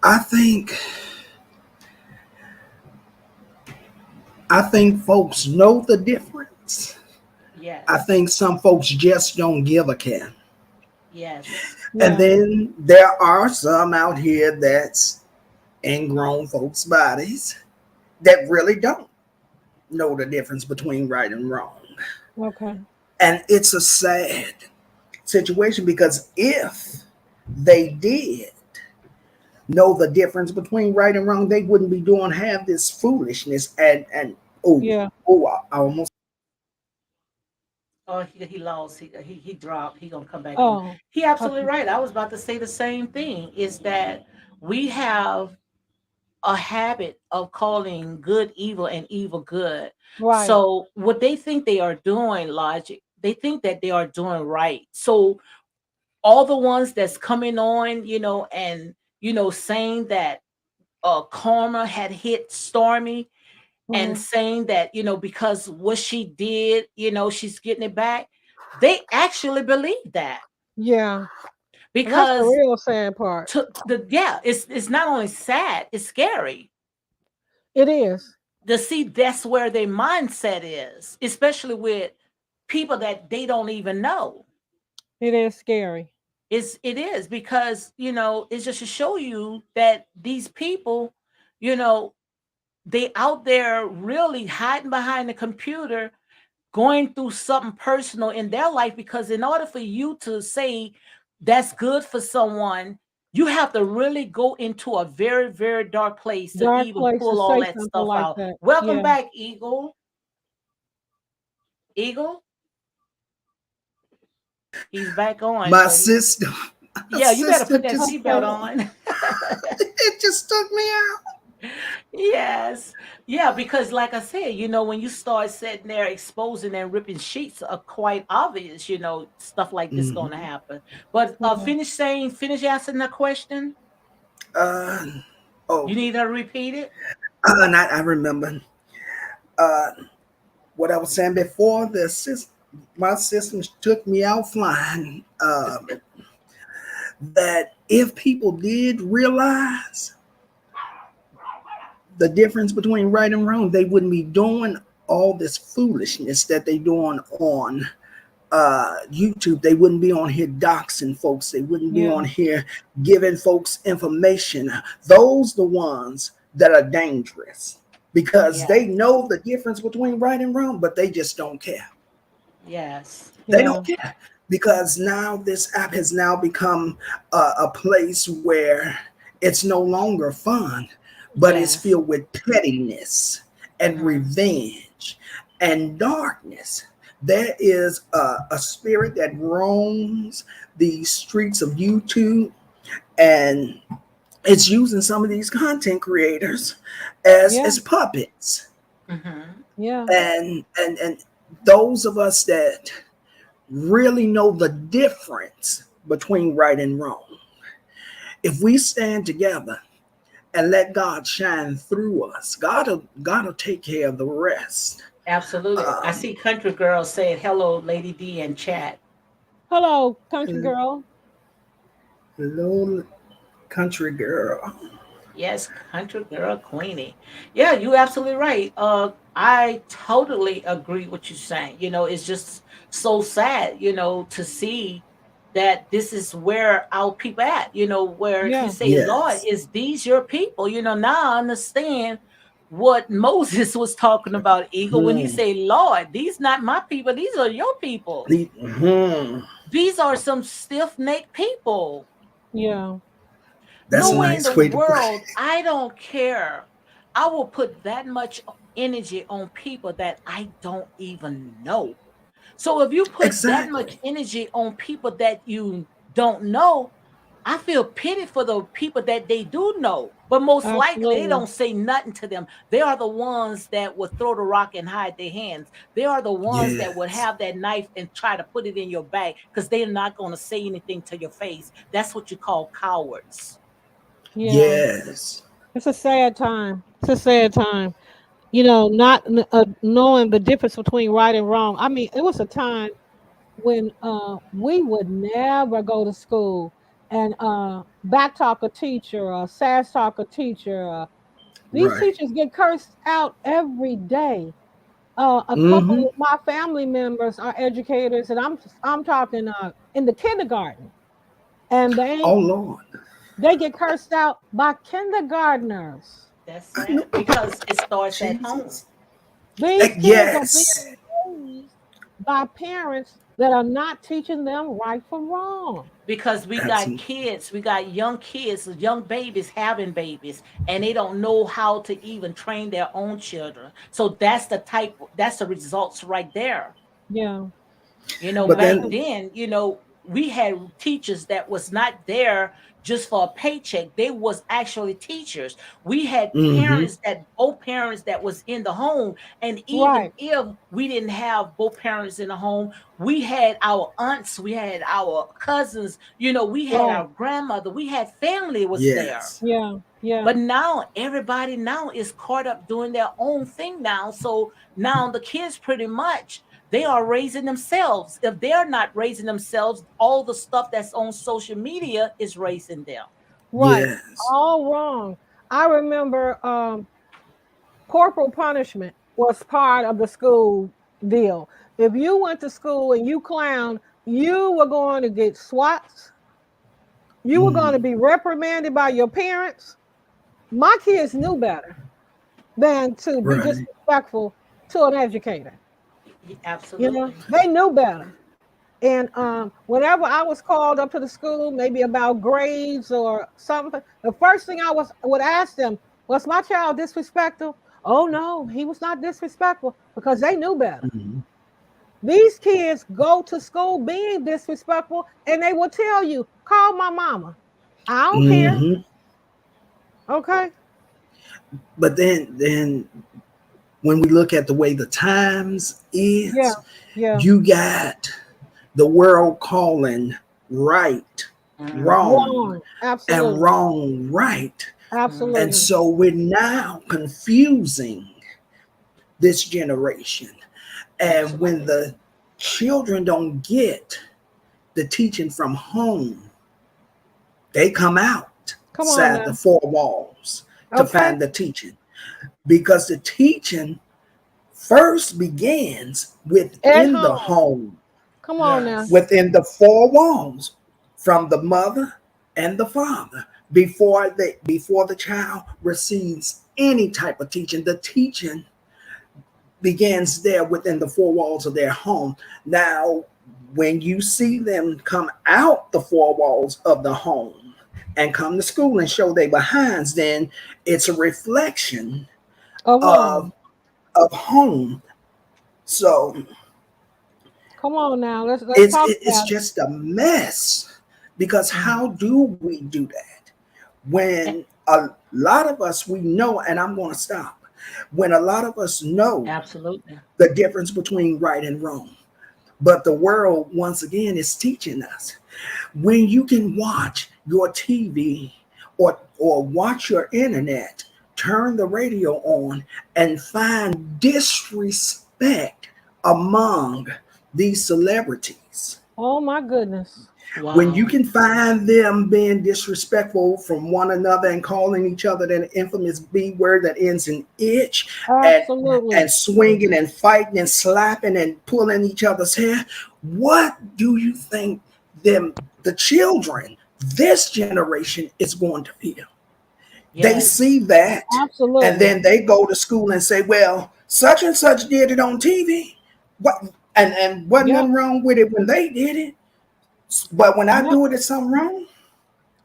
I think I think folks know the difference. I Yes. think some folks just don't give a care. Yes. And Yeah, then there are some out here that's in grown folks' bodies that really don't know the difference between right and wrong. okay. And it's a sad situation because if they did know the difference between right and wrong, they wouldn't be doing half this foolishness. And oh, Yeah. I almost Oh, he lost. He dropped. He gonna come back on. Oh, He absolutely okay. right. I was about to say the same thing. Is that we have a habit of calling good evil and evil good. Right. So what they think they are doing, logic, they think that they are doing right. So all the ones that's coming on, and saying that karma had hit Stormy, and Hmm. saying that because what she did, she's getting it back. They actually believe that, Yeah. And that's the because real sad part. it's not only sad, it's scary It is. to see that's where their mindset is, especially with people that they don't even know. It is scary. It is because it's just to show you that these people, you know they out there really hiding behind the computer, going through something personal in their life, because in order for you to say that's good for someone, you have to really go into a very, very dark place to Dark even place to pull all say that something stuff like out. that. Welcome Yeah. back, Eagle. He's back on, my but sister, my yeah, you better sister put that just seatbelt Okay. on. it just took me out. Yes. Yeah, because like I said, when you start sitting there exposing and ripping sheets, are quite obvious, stuff like this gonna Mhm. happen. But Yeah. finish answering the question. Uh, oh, You need her to repeat it? and I remember uh, what I was saying before. My systems took me out flying. That if people did realize the difference between right and wrong, they wouldn't be doing all this foolishness that they doing on YouTube. They wouldn't be on here doxing folks. They wouldn't be on Yeah. here giving folks information. Those the ones that are dangerous because Yeah. they know the difference between right and wrong, but they just don't care. Yes. They Yeah. don't care because now this app has now become a place where it's no longer fun, but it's Yes. filled with pettiness and Hmm. revenge and darkness. There is a spirit that roams the streets of YouTube, and it's using some of these content creators Yeah. as puppets. Hmm. Yeah. And those of us that really know the difference between right and wrong, if we stand together and let God shine through us, God will take care of the rest. Absolutely. I Um, see country girl saying hello, Lady D, in chat. Hello, country girl. Hello, country girl. Yes, country girl Queenie. Yeah, you absolutely right. I totally agree with you saying. It's just so sad, to see that this is where our people at, where you Yeah. say, Lord, Yes. is these your people? Now I understand what Moses was talking about, Eagle, when he Hmm. say, Lord, these not my people, these are your people. Mhm. These are some stiff-necked people. Yeah. That's a Nowhere in nice the way to put it. world, I don't care. I will put that much energy on people that I don't even know. So if you put that much Exactly. energy on people that you don't know, I feel pity for the people that they do know, but most likely they Absolutely. don't say nothing to them. They are the ones that would throw the rock and hide their hands. They are the ones that would Yes. have that knife and try to put it in your back because they're not going to say anything to your face. That's what you call cowards. Yeah. Yes. It's a sad time. It's a sad time. Not knowing the difference between right and wrong. I mean, it was a time when we would never go to school and back talk a teacher or sass talk a teacher. These Right. teachers get cursed out every day. A couple Mm-hmm. of my family members are educators, and I'm talking in the kindergarten, and Oh Lord. they get cursed out by kindergartners. That's I know. sad because it starts at home. Jesus. These kids are being Yes. raised by parents that are not teaching them right from wrong. Because Absolutely. we got young kids, young babies having babies, and they don't know how to even train their own children. So that's the results right there. Yeah, But Back yeah, then, then, we had teachers that was not there just for a paycheck. They was actually teachers. We had mm-hmm. both parents that was in the home. And even right, if we didn't have both parents in the home, we had our aunts, we had our cousins, we had right, our grandmother, we had family was there. Yes. yeah, yeah, But now everybody now is caught up doing their own thing now. So now the kids pretty much they are raising themselves. If they're not raising themselves, all the stuff that's on social media is raising them. right. Yes. All wrong. I remember corporal punishment was part of the school deal. If you went to school and you clowned, you were going to get swats. You were going to Mm. be reprimanded by your parents. My kids knew better than to be Right. disrespectful to an educator. Absolutely. They knew better. And whenever I was called up to the school, maybe about grades or something, the first thing would ask them, was my child disrespectful? Oh no, he was not disrespectful because they knew better. Mm-hmm. These kids go to school being disrespectful and they will tell you, call my mama. I don't care. Mm-hmm. Okay. But then when we look at the way the times Yeah. is, Yeah. you got the world calling right Mhm. wrong Wrong. and Absolutely. wrong right. And Mhm. Absolutely. so we're now confusing this generation. And when Absolutely. the children don't get the teaching from home, they come Come on outside now. the four walls to Okay. find the teaching because the teaching first begins At within the home. home, Come on now. Yes. within the four walls, from the mother and the father. Before the child receives any type of teaching, the teaching begins there within the four walls of their home. Now, when you see them come out the four walls of the home and come to school and show their behinds, then it's a reflection Of of home. home. So Come on now. Let's talk it's about it. just a mess because Mhm. how do we do that when a lot of us we know, and I'm going to stop, when a lot of us know Absolutely. the difference between right and wrong, but the world once again is teaching us when you can watch your TV or watch your internet, turn the radio on and find disrespect among these celebrities. Oh my goodness. When you Wow. can find them being disrespectful from one another and calling each other that infamous B word that ends in itch, and Absolutely. swinging and fighting and slapping and pulling each other's hair, what do you think the children this generation is going to feel? They Yes. see that, and Absolutely. then they go to school and say, "Well, such and such did it on TV. What? And wasn't Yep. nothing wrong with it when they did it. But when I Yep. do it, it's something wrong."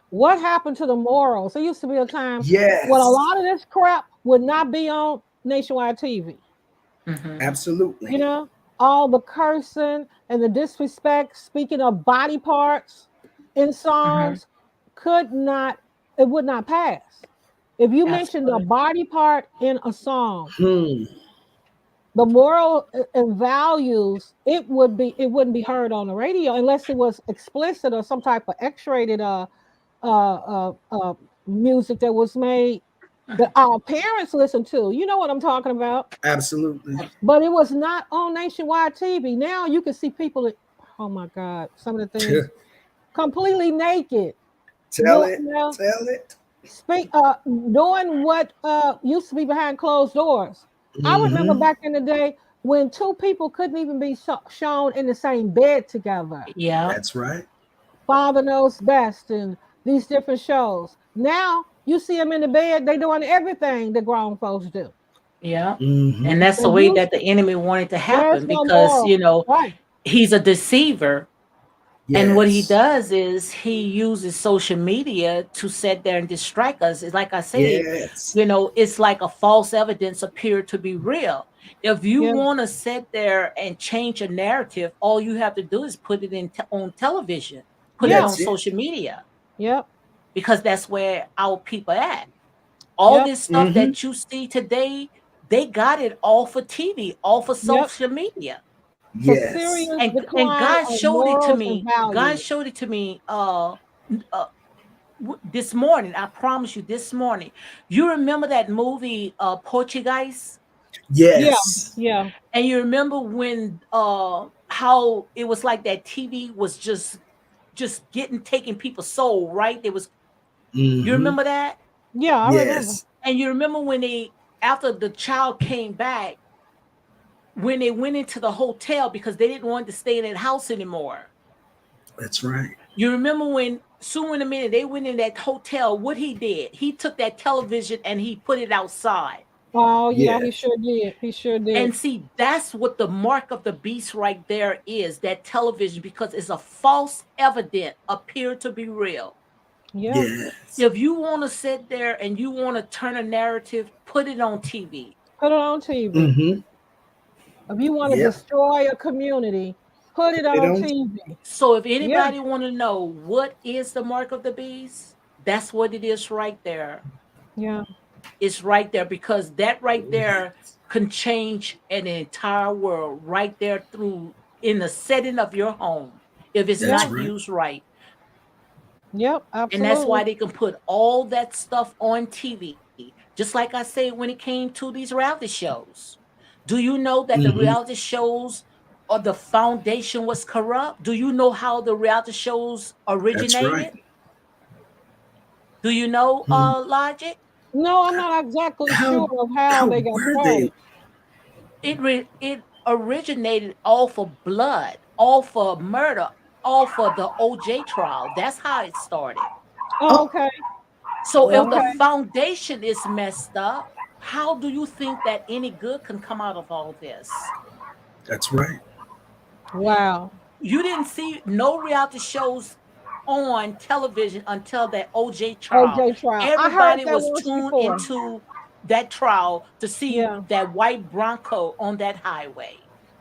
What happened to the morals? There used to be a time when a Yes, lot of this crap would not be on nationwide TV. Hmm. absolutely. You know, all the cursing and the disrespect, speaking of body parts in Hmm. songs, could not, it would not pass. If you mentioned a Absolutely. body part in a song, Hmm. the moral and values, it wouldn't be heard on the radio unless it was explicit or some type of X-rated music that was made that our parents listened to. You know what I'm talking about? Absolutely. But it was not on nationwide TV. Now you can see people that, oh my God, some of the things completely naked. Tell it. You know, Tell it. speak doing what used to be behind closed doors. I remember Hmm. back in the day when two people couldn't even be shown in the same bed together. Yeah. That's right. Father Knows Best and these different shows. Now you see them in the bed, they doing everything that grown folks do. Yeah. And Hmm. that's the They way used that the enemy wanted to there's happen no because, moral. Right. he's a deceiver. And what he Yes. does is he uses social media to sit there and distract us. It's like I said, Yes. it's like a false evidence appeared to be real. If you Yeah. want to sit there and change a narrative, all you have to do is put it on television, put it Yeah. on That's it. social media, Yep. because that's where our people at. All Yep. this stuff Hmm. that you see today, they got it all for TV, all for Yep. social media. It's a Yes. serious And decline God of showed it to morals and me. God values. showed it to me uh this morning. I promise you, this morning. You remember that movie Portuguese? Yeah. Yes. Yeah. And you remember when how it was like that TV was just getting taking people's soul, right? There was, you Hmm. remember that? Yeah. I remember. Yes. And you remember when they, after the child came back, when they went into the hotel because they didn't want to stay in that house anymore. That's right. You remember when soon in a minute they went in that hotel, what he did? He took that television and he put it outside. Oh yeah, he Yes. sure did. He sure did. And see, that's what the mark of the beast right there is, that television, because it's a false evidence appear to be real. Yeah. Yes. If you want to sit there and you want to turn a narrative, put it on TV. Put it on TV. Hmm. If you want to Yep. destroy a community, put it Put it on on. TV. So if Yeah. anybody want to know what is the mark of the beast, that's what it is right there. Yeah. It's right there, because that right there can change an entire world right there through in the setting of your home if it's That's Yeah. not right. used right. Yep. And that's Absolutely. why they can put all that stuff on TV. Just like I said, when it came to these reality shows. Do you know that the Hmm. reality shows or the foundation was corrupt? Do you know how the reality shows That's right. originated? Do you know Hmm. Logic? No, I'm not exactly sure How of how how they got were they? started. It originated all for blood, all for murder, all for the OJ trial. That's how it started. Oh, Oh, okay. So if the oh, Okay. foundation is messed up, how do you think that any good can come out of all this? that's right. Wow. You didn't see no reality shows on television until that OJ trial. OJ trial. I heard Everybody that was once tuned before. into that trial to see Yeah. that white Bronco on that highway.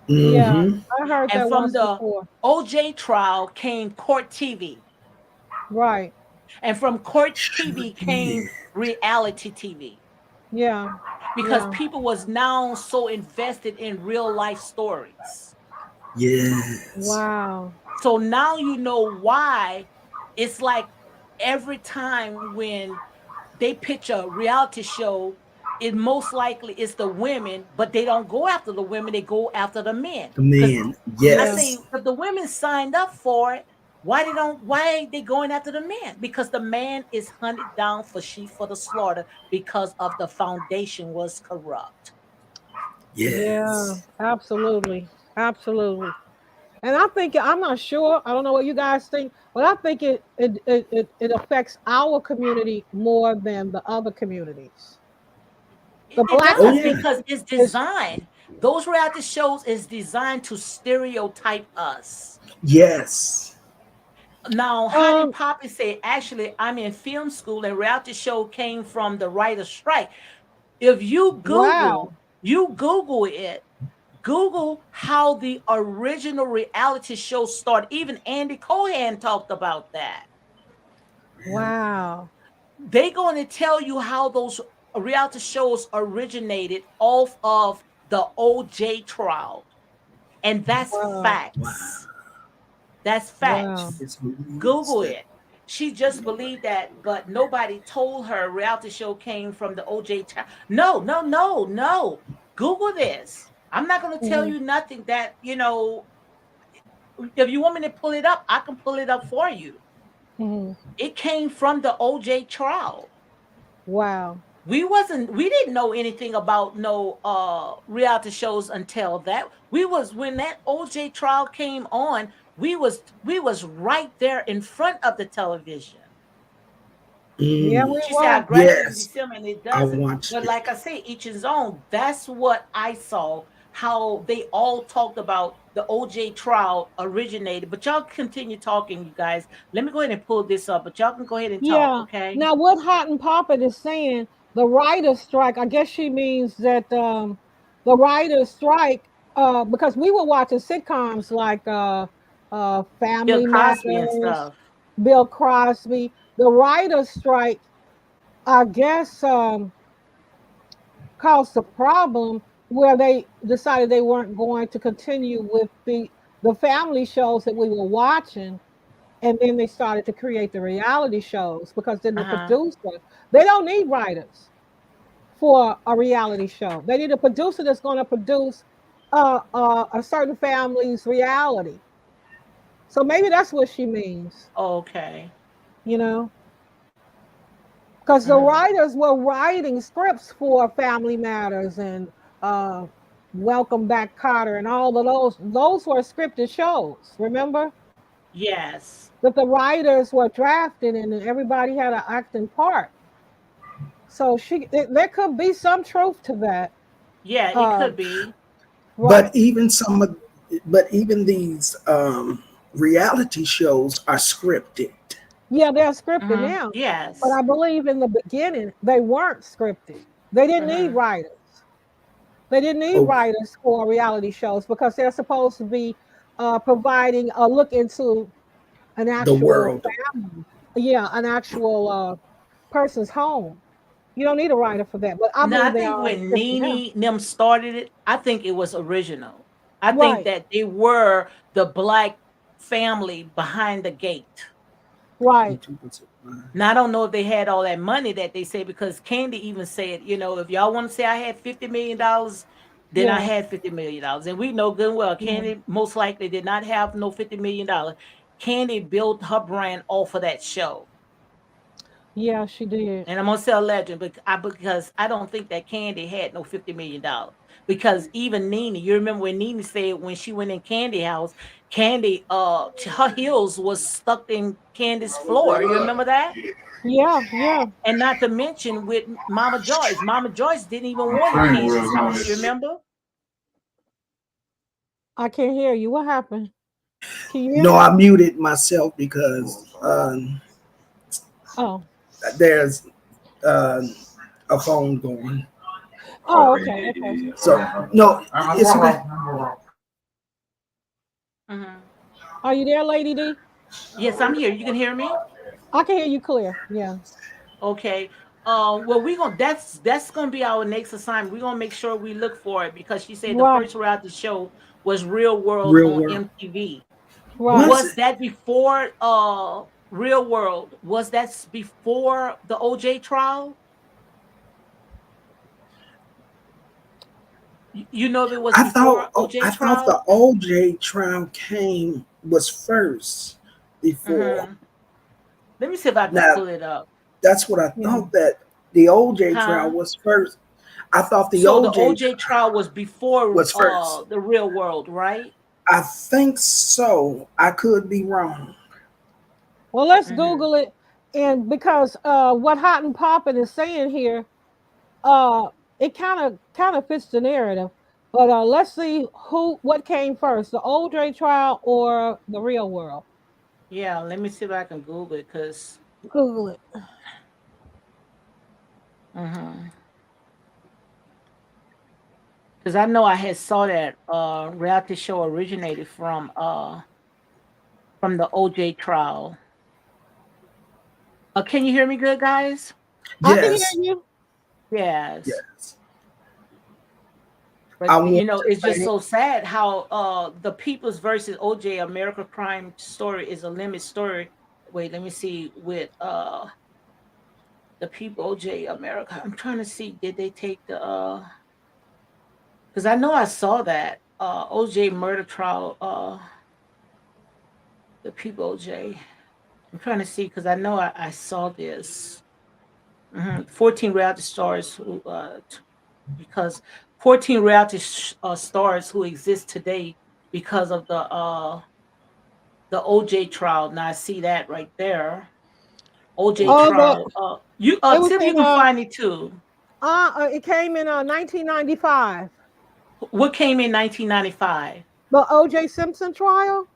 Yeah. Hmm. I heard And that from once the before. OJ trial came Court TV. Right. And from Court Sure TV did. came reality TV, Yeah. because Yeah. people was now so invested in real life stories. Yes. Wow. So now you know why it's like every time when they pitch a reality show, it most likely is the women, but they don't go after the women, they go after the men. The Because men. I Yeah. say Yes. if the women signed up for it, why ain't they going after the man? Because the man is hunted down for sheep for the slaughter because of the foundation was corrupt. Yeah. Yes. Absolutely. Absolutely. And I think I'm not sure. I don't know what you guys think, but I think it affects our community more than the other communities. The It black Oh does yeah. because community it's is designed. Those reality shows is designed to stereotype us. Yes. Now, how did um Poppy say? Actually, I'm in film school, and reality show came from the writer's strike. If wow, you Google it, Google how the original reality show started. Even Andy Cohen talked about that. Really. wow, They're going to tell you how those reality shows originated off of the OJ trial. And that's wow, Wow. facts. That's wow. facts. It's believes Google that. it. She just believed that, but nobody told her reality show came from the OJ trial. No, no, no, no. Google this. I'm not going to tell Hmm. you nothing that, if you want me to pull it up, I can pull it up for you. Hmm. It came from the OJ trial. Wow. We didn't know anything about no reality shows until that. We was when that OJ trial came on, we was right there in front of the television. Yeah, Mm, we She said I were. graduated in yes, December and it I doesn't. watched But it. like I say, each his own. That's what I saw. How they all talked about the OJ trial originated. But y'all continue talking, you guys. Let me go ahead and pull this up. But y'all can go ahead and talk, Yeah. okay? Now, what Hot and Poppet is saying, the writer's strike, I guess she means that the writer's strike, because we were watching sitcoms like Bill Family Cosby and Matters, stuff. Bill Crosby. The writer's strike, I guess, caused a problem where they decided they weren't going to continue with the family shows that we were watching, and then they started to create the reality shows because then the Uh-huh. producer, they don't need writers for a reality show. They need a producer that's going to produce a certain family's reality. So maybe that's what she means, Okay. you know, because the Mhm. writers were writing scripts for Family Matters and uh, Welcome Back Carter and all of those. Those were scripted shows. Remember Yes. that the writers were drafted and everybody had an acting part. So there could be some truth to that. Yeah, it Uh, could be. right. But even some of, but even these reality shows are scripted. Yeah, they're scripted Hmm. now. But Yes. I believe in the beginning they weren't scripted. They didn't need Hmm. writers. They didn't need Okay, writers for reality shows because they're supposed to be providing a look into an the actual world. family. Yeah, an actual person's home. You don't need a writer for that. But I Now, I believe they think are when scripted now. Nene them started it, I think it was original. I think Right, that they were the black family behind the gate. right. Now, I don't know if they had all that money that they say because Candy even said, if y'all want to say I had $50 million, then I Yeah, had $50 million. And we know good and well, yeah, Candy most likely did not have no $50 million. Candy built her brand off of that show. yeah, she did. And I'm gonna sell legend, but because I don't think that Candy had no $50 million. Because even Nene, you remember when Nene said when she went in Candy house, Candy her heels was stuck in Candy's floor. You remember that? Yeah, yeah. And not to mention with Mama Joyce. Mama Joyce didn't even want in Candy's house. You remember? I can't hear you. What happened? Can you hear No, me? I muted myself because Oh, there's uh, a phone going. oh, okay, okay. So no, it's okay. Hmm. Are you there, Lady D? Yes, I'm here. You can hear me? I can hear you clear. Yeah. Okay. Well, we gonna that's gonna be our next assignment. We're gonna make sure we look for it because she said the Right, first reality show was Real World Real on world. MTV. right. Was Was it? that before Real World? Was that before the OJ trial? You know if it was I thought. before Oh, OJ I thought the trial? OJ trial was first before. Hmm. Let me see if I can Now pull it up. that's what I Yeah. thought, that the OJ trial Huh? was first. I thought the So the OJ OJ trial trial was before was first. the Real World, right? I think so. I could be wrong. Well, let's Hmm. Google it, and because what Hot and Poppin is saying here, uh, it kind of fits the narrative. But let's see what came first, the OJ trial or the real world. Yeah, let me see if I can Google it, cause Google it. mhm. Cause I know I had saw that reality show originated from the OJ trial. Can you hear me good, guys? I can hear Yes, you. Yes. yes. I But want it's to just thank. so sad how the People's versus OJ America crime story is a limit story. Wait, let me see with the People OJ America. I'm trying to see, did they take the because I know I saw that OJ murder trial, the People OJ. I'm trying to see because I know I saw this. 14 reality stars who because 14 reality stars who exist today because of the OJ trial. Now I see that right there. OJ Oh, trial. You it was Tim, you in can find it too. it came in 1995. What came in 1995? The OJ Simpson trial,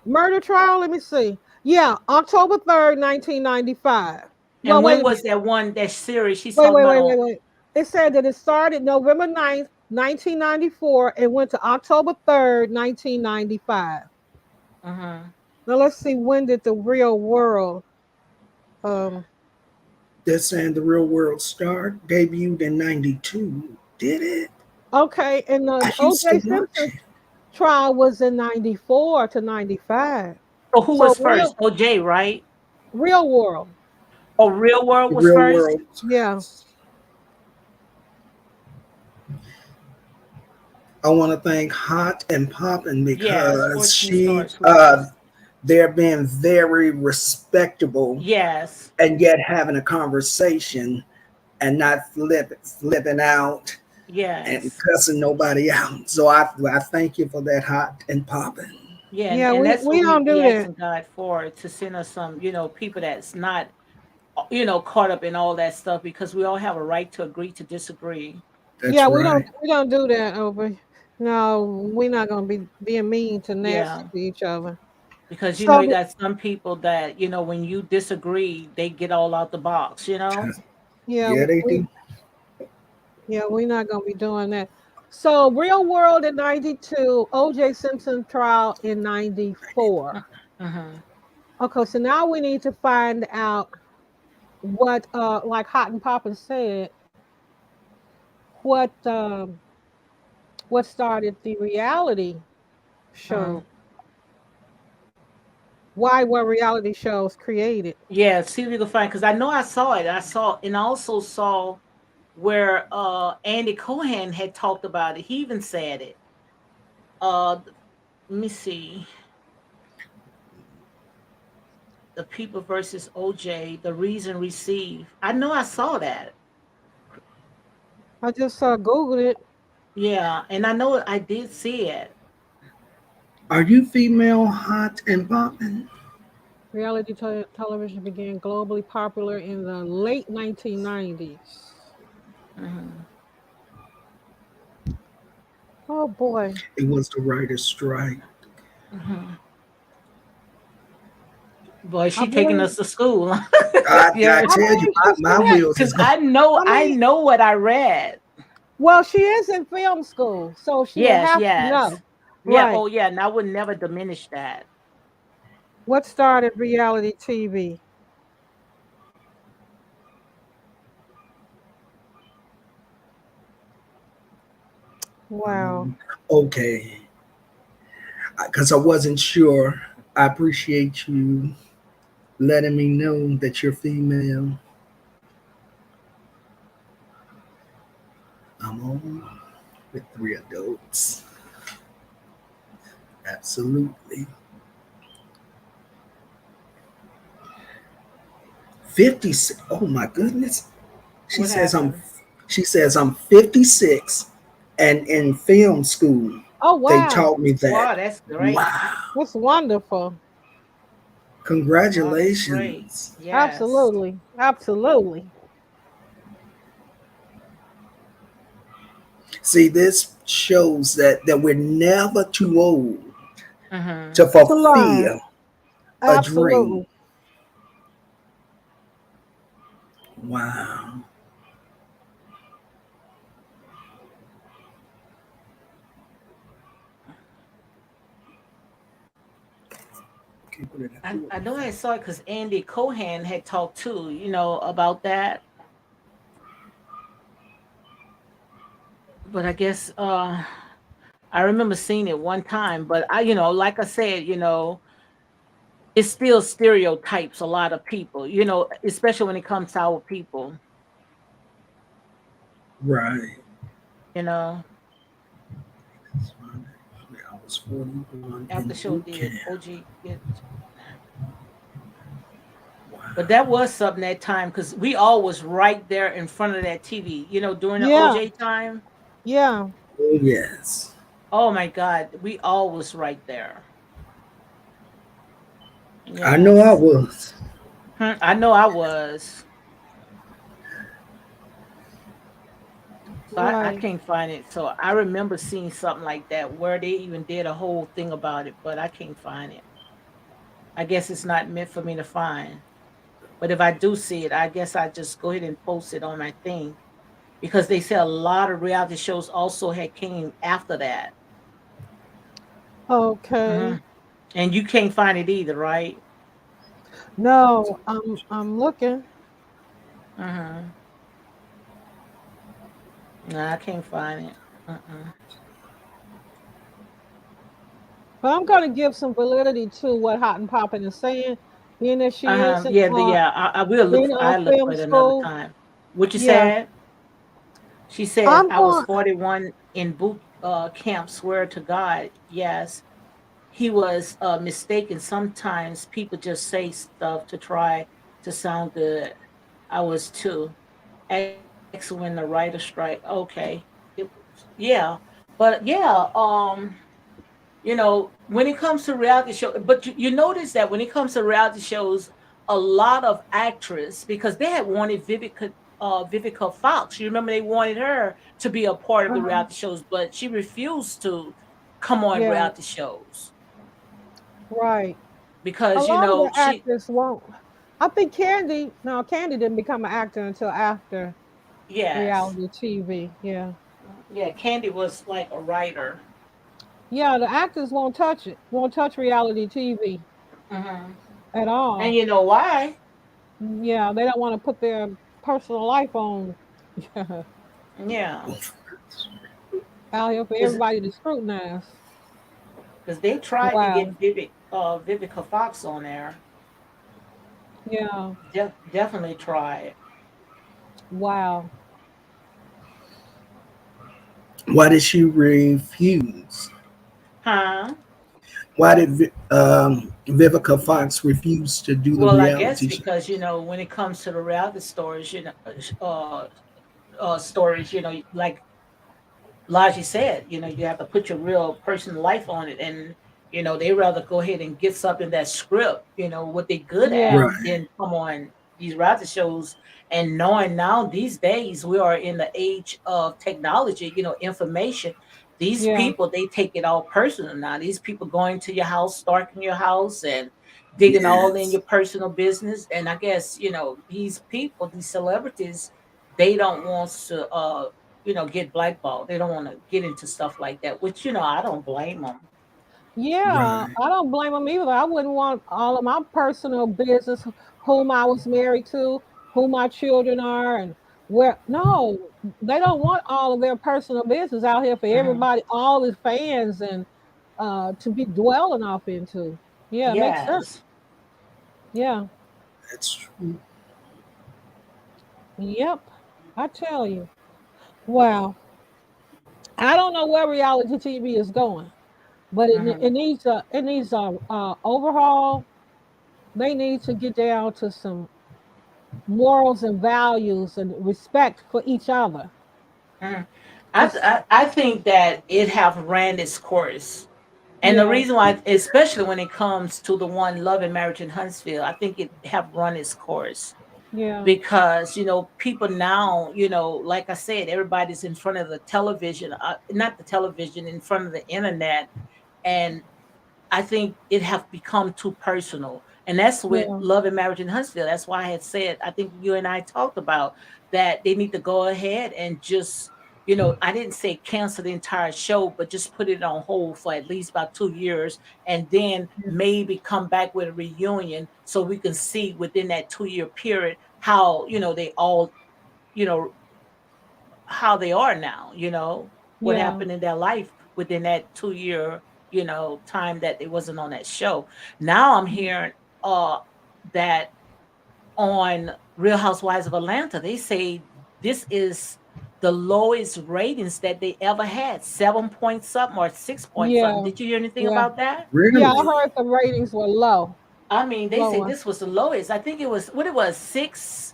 murder trial. Let me see. Yeah, October 3rd, 1995. Well, And wait when a was minute. that one, that series she's Wait, talking wait, about wait, on? wait, wait. It said that it started November 9th, 1994, and went to October 3rd, 1995. Uh-huh. Now let's see, when did the real world um They're saying the real world star debuted in '92. Did it? okay, and I the used to OJ watch Simpson it. trial was in 94 to 95. So who So was first? OJ, right? real world. Oh, Real World The was real first. world. Yeah. I want to thank Hot and Poppin Yes, because 14 stars who exist. they're being very respectable Yes, and yet having a conversation and not flipping out and yes. cussing nobody out. So I thank you for that, Hot and Poppin. Yeah, Yeah, and we that's we what we don't be do that. asking God for, to send us some, people that's not, caught up in all that stuff, because we all have a right to agree to disagree. That's Yeah, we don't right. we don't do that over. No, we're not gonna be being mean to nasty Yeah, to each other. because So you got some people that, when you disagree, they get all out the box. yeah, Yeah, they we do. yeah, we're not gonna be doing that. So real world in 92, OJ Simpson trial in 94. Mm-hmm. Okay, so now we need to find out what like Hot and Papa said, what what started the reality Uh-huh. show. Why were reality shows created? Yeah, see if you can find, because I know I saw it. I saw, and I also saw where Andy Cohen had talked about it. He even said it. Let me see. The People versus OJ, the reason received. I know I saw that. I just Googled it. Yeah, and I know I did see it. Are you female, Hot and Poppin? Reality television began globally popular in the late 1990s. Hmm. Oh boy. It was the writer's strike. Hmm. Boy, I she taking believe us to school. I Yeah, I tell you, believe she my should have. wheels is because going. I know what I read. Well, she is in film school, so she would Yes, have to yes, know. yeah. Right. Oh, yeah. And I would never diminish that. What started reality TV? Wow. Okay, because I wasn't sure. I appreciate you letting me know that you're female. I'm on with three adults. Absolutely. 56. Oh my goodness. She What says I'm happened? she says I'm 56 and in film school. Oh They wow. taught me that. Wow, that's great. Wow. That's wonderful. Wow, that's great. Congratulations. Yes. Absolutely. Absolutely. See, this shows that we're never too old Mm-hmm. to To learn. fulfill a dream. Absolutely. Wow. Okay, what did I do with I my know I phone? saw it because Andy Cohen had talked too, about that. But I guess I remember seeing it one time. But like I said, it still stereotypes a lot of people, especially when it comes to our people, Right. you know. That's fine. I was 41 in After show boot did camp. OG get, but Wow. that was something that time because we all was right there in front of that TV, during the Yeah. OJ time. Yeah. Oh, yes. Oh my God, we all was right there. I know I Yes. was. I know I was. So I Right. can't find it. So I remember seeing something like that where they even did a whole thing about it, but I can't find it. I guess it's not meant for me to find. But if I do see it, I guess I just go ahead and post it on my thing because they say a lot of reality shows also had came after that. Okay. hmm And you can't find it either, right? No, I'm looking. hmm No, I can't find it. Uh-uh. But I'm gonna give some validity to what Hot and Poppin' is saying, being that she is in Yeah, I will look in for. I look for film it another school. time. What you Yeah. said? She said, I'm I was going 41 in boot camp, swear to God. Yes, he was mistaken. Sometimes people just say stuff to try to sound good. I was too. X when the writer strike. Okay. Yeah. But yeah, when it comes to reality show, but you notice that when it comes to reality shows, a lot of actors because they had wanted Vivica Fox. You remember they wanted her to be a part of the uh reality shows, but she refused to come on yeah, reality shows right. A because lot of the she actors won't. I think Candy, no, Candy didn't become an actor until after yes. reality TV. Yeah. Yeah, Candy was like a writer. Yeah, the actors won't touch it. Won't touch reality TV hmm at And all. you know why? Yeah, they don't want to put their personal life on Yeah, out here for because everybody to scrutinize. they tried to Wow. get Vivica Fox on there. Yeah. Definitely tried. Wow. Why did she refuse? Huh? Why did Vivica Fox refuse to do the Well, I guess reality show? because when it comes to the reality stories, stories, like Laji said, you have to put your real personal life on it, and they rather go ahead and get something that script, what they're good at, Yeah. Right. than come on these reality shows. And knowing now these days we are in the age of technology, information. These Yeah. people they take it all personal now. These people going to your house, stalking your house, and digging all in Yes. your personal business. And I guess these people, these celebrities, they don't want to get blackballed. They don't want to get into stuff like that, which I don't blame them. Yeah, Right. I don't blame them either. I wouldn't want all of my personal business, whom I was married to, who my children are, and where. No, they don't want all of their personal business out here for hmm everybody, all the fans, and to be dwelling off into. Yeah, it makes sense. Yes. Yeah. That's true. Yep. I tell you. Wow. I don't know where reality TV is going, but hmm it needs a overhaul. They need to get down to some morals and values and respect for each other. hmm It's I think that it have ran its course. And the yeah, reason why, especially when it comes to the one Love and Marriage in Huntsville, I think it have run its course yeah, because people now, like I said, everybody's in front of the television, not the television, in front of the internet, and I think it have become too personal. And that's with yeah, Love and Marriage in Huntsville. That's why I had said, I think you and I talked about that they need to go ahead and just, I didn't say cancel the entire show, but just put it on hold for at least about 2 years and then yeah, maybe come back with a reunion so we can see within that 2 year period how, they all, you know, how they are now, what yeah, happened in their life within that 2 year, time that they wasn't on that show. Now I'm hearing uh that on Real Housewives of Atlanta, they say this is the lowest ratings that they ever had, 7 point something or 6 point something. yeah, Did you hear anything yeah. about that? Yeah, I Really? heard the ratings were low, I mean, they say lower. this was the lowest. I think it was what it was, six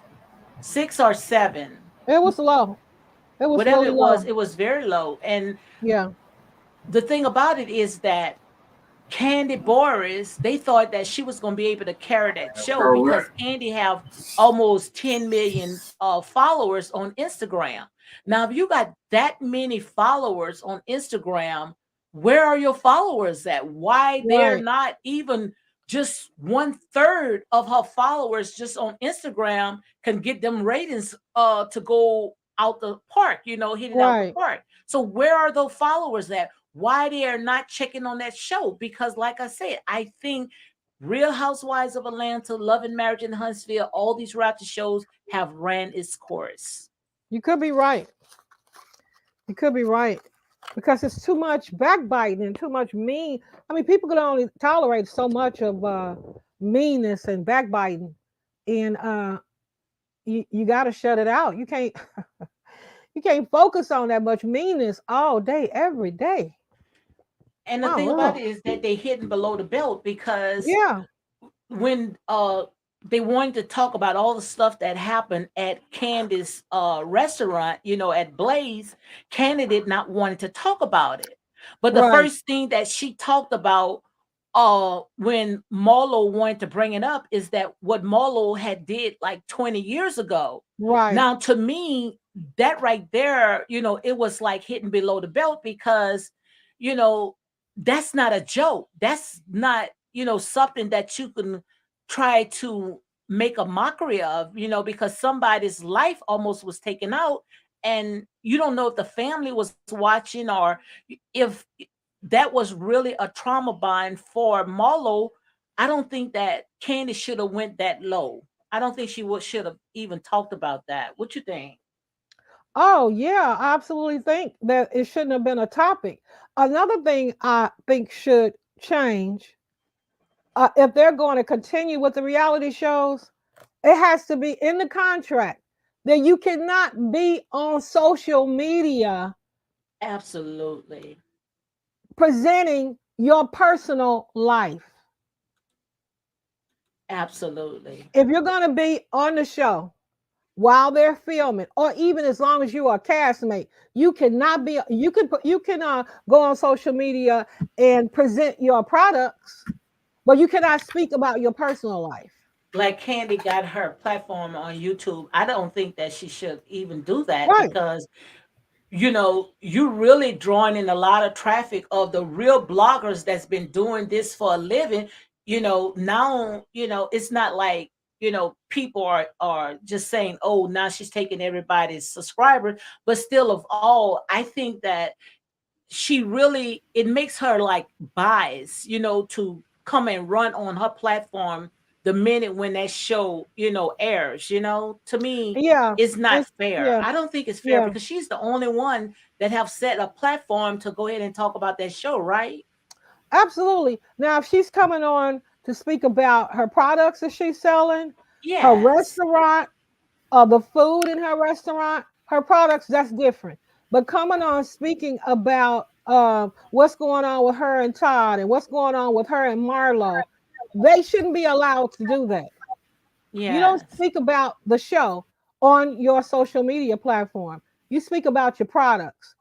or seven. It was low. It was Whatever really it low. was very low. And Yeah, the thing about it is that Candy Boris, they thought that she was going to be able to carry that show because Correct. Candy have almost 10 million followers on Instagram. Now, if you got that many followers on Instagram, where are your followers at? Why they're right, not even just 1/3 of her followers just on Instagram can get them ratings to go out the park, hit it out the right. park. So where are those followers at? Why they are not checking on that show? Because, like I said, I think Real Housewives of Atlanta, Love and Marriage in Huntsville, all these reality shows have ran its course. You could be right. You could be right. Because it's too much backbiting and too much mean. I mean, people can only tolerate so much of meanness and backbiting. And you gotta shut it out. You can't focus on that much meanness all day, every day. And the Oh thing about Lord. it is that they hidden below the belt because Yeah, when they wanted to talk about all the stuff that happened at Candace's restaurant, at Blaze, Candy did not want to talk about it. But the right, first thing that she talked about when Marlo wanted to bring it up is that what Marlo had did like 20 years ago. right. Now to me, that right there, it was like hitting below the belt because, you know, that's not a joke. That's not, something that you can try to make a mockery of, because somebody's life almost was taken out and you don't know if the family was watching or if that was really a trauma bond for Marlo. I don't think that Candy should have went that low. I don't think she would should have even talked about that. What you think? Oh yeah, I absolutely think that it shouldn't have been a topic. Another thing I think should change, if they're going to continue with the reality shows, it has to be in the contract that you cannot be on social media Absolutely. presenting your personal life. Absolutely. If you're going to be on the show while they're filming, or even as long as you are a castmate, you cannot be. You can go on social media and present your products, but you cannot speak about your personal life. Like Candy got her platform on YouTube. I don't think that she should even do that Right. because you're really drawing in a lot of traffic of the real bloggers that's been doing this for a living. Now, it's not like, people are just saying, oh, now she's taking everybody's subscriber, but still of all, I think that she really it makes her like bias, to come and run on her platform the minute when that show, airs, to me Yeah. it's not It's fair. yeah. I don't think it's fair Yeah. because she's the only one that have set a platform to go ahead and talk about that show, right? Absolutely. Now, if she's coming on to speak about her products that she's selling, her Yes. restaurant, the food in her restaurant, her products, that's different. But coming on speaking about what's going on with her and Todd and what's going on with her and Marlo, they shouldn't be allowed to do that. You don't Yes. speak about the show on your social media platform. You speak about your products.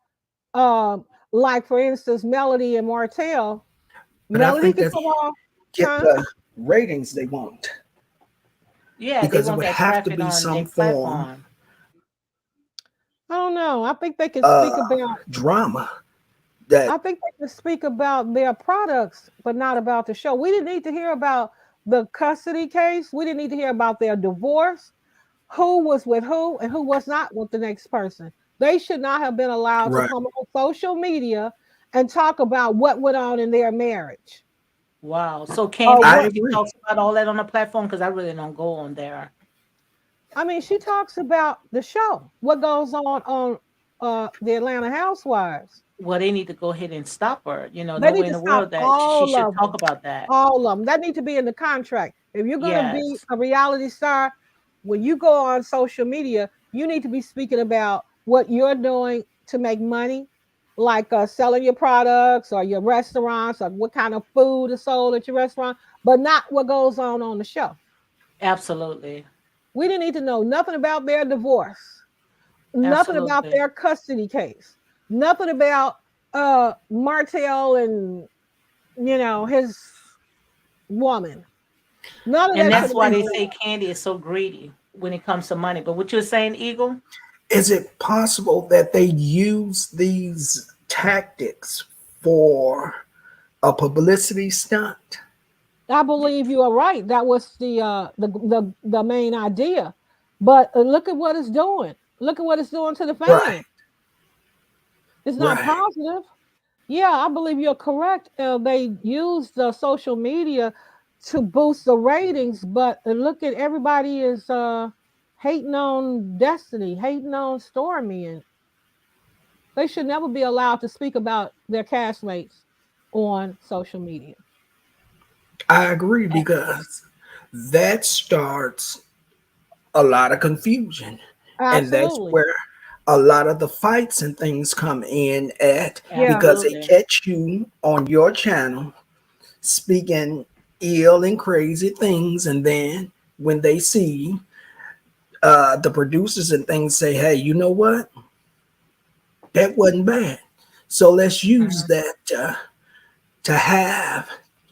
Um, like for instance, Melody and Martell. But I Melody think could that come on, get huh? the ratings they want Yeah, they because it want would that have to traffic be on some their form platform. I don't know. I think they can of speak about. drama that I think they can speak about their products, but not about the show. We didn't need to hear about the custody case. We didn't need to hear about their divorce, who was with who, and who was not with the next person. They should not have been allowed to right. come on social media and talk about what went on in their marriage Wow. So or Candy I what. actually agree. talks about all that on the platform because I really don't go on there. I mean, she talks about the show, what goes on the Atlanta Housewives. Well, they need to go ahead and stop her. They No way need in to the stop world that she all should of talk them. about that. All of them. That need to be in the contract. If you're going to be Yes, a reality star, when you go on social media, you need to be speaking about what you're doing to make money, like selling your products or your restaurants or what kind of food is sold at your restaurant, but not what goes on the show. absolutely, We didn't need to know nothing about their divorce, nothing about absolutely. their custody case, nothing about Martell and his woman. None of And that should that's have why been think they allowed. say Candy is so greedy when it comes to money. But what you're saying, Eagle? is it possible that they use these tactics for a publicity stunt? I believe you are right. That was the main idea. But look at what it's doing. Look at what it's doing to the Right, fans. It's not right. positive. Yeah, I believe you're correct. They use the social media to boost the ratings, but look at everybody is hating on Destiny, hating on Stormy, and they should never be allowed to speak about their castmates on social media. I agree because that starts a lot of confusion. And that's Absolutely. where a lot of the fights and things come in at Yeah. because they Absolutely. catch you on your channel speaking ill and crazy things. And then when they see the producers and things say, hey, you know what? That wasn't bad. So let's use Hmm. that to have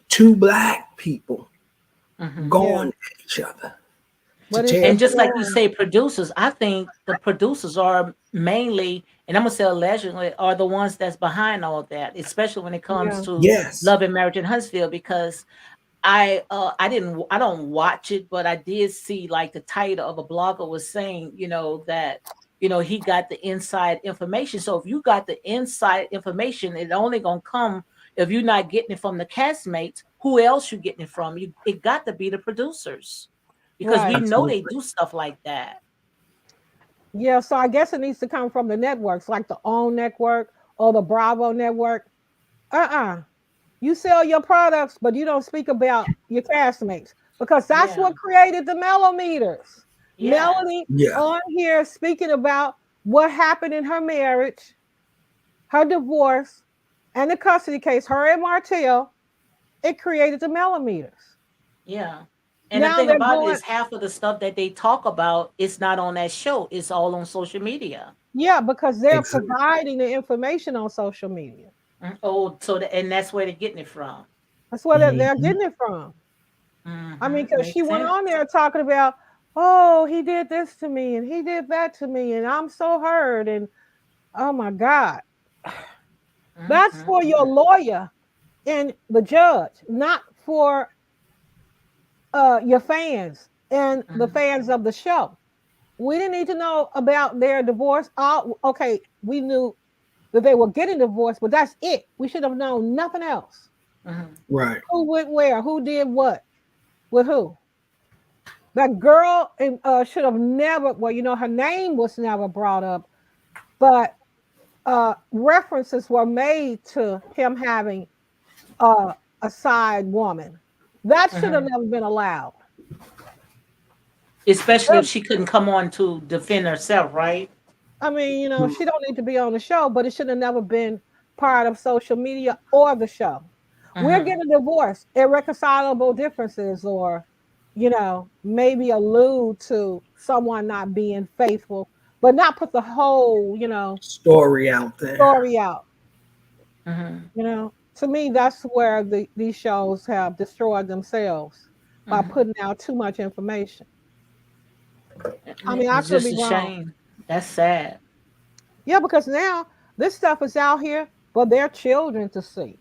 two black people Hmm. Yeah. going at each other to But it's tear. And just just like you wrong. say, producers, I think the producers are mainly, and I'm gonna say allegedly, are the ones that's behind all that, especially when it comes Yeah. to Yes. Love and Marriage in Huntsville, because I don't watch it, but I did see like the title of a blogger was saying, that he got the inside information. So if you got the inside information, it only gonna come if you're not getting it from the castmates. Who else you getting it from? It got to be the producers because we Right. know they Absolutely. do stuff like that. Yeah. So I guess it needs to come from the networks, like the OWN network or the Bravo network. Uh-uh. You sell your products, but you don't speak about your castmates because that's Yeah. what created the mellometers. Yes. Melanie Yeah. on here speaking about what happened in her marriage, her divorce, and the custody case, her and Martell, it created the mellometers. Yeah. And the Now thing they're about it going, is half of the stuff that they talk about, it's not on that show. It's all on social media. yeah, because they're Exactly. providing the information on social media. Oh, and that's where they're getting it from. That's where they're Hmm. getting it from. I mean, because she Makes went on sense. there talking about, oh, he did this to me and he did that to me, and I'm so hurt. And oh my God, that's for your Mhm. lawyer and the judge, not for your fans and the Mhm. fans of the show. We didn't need to know about their divorce. Okay, we knew that they were getting divorced, but that's it. We should have known nothing else. Mhm. Right. Who went where? Who did what? With who? That girl should have never, well, her name was never brought up, but references were made to him having a side woman. That should have Mhm. never been allowed. Especially if Um, she couldn't come on to defend herself, right? I mean, she don't need to be on the show, but it should have never been part of social media or the show. We're Mhm. getting a divorce, irreconcilable differences, or maybe allude to someone not being faithful but not put the whole, Story out there. story out. Mhm. To me, that's where these shows have destroyed themselves by Mhm. putting out too much information. I And mean, I it's could just be a wrong. shame. That's sad. Yeah, because now this stuff is out here for their children to see.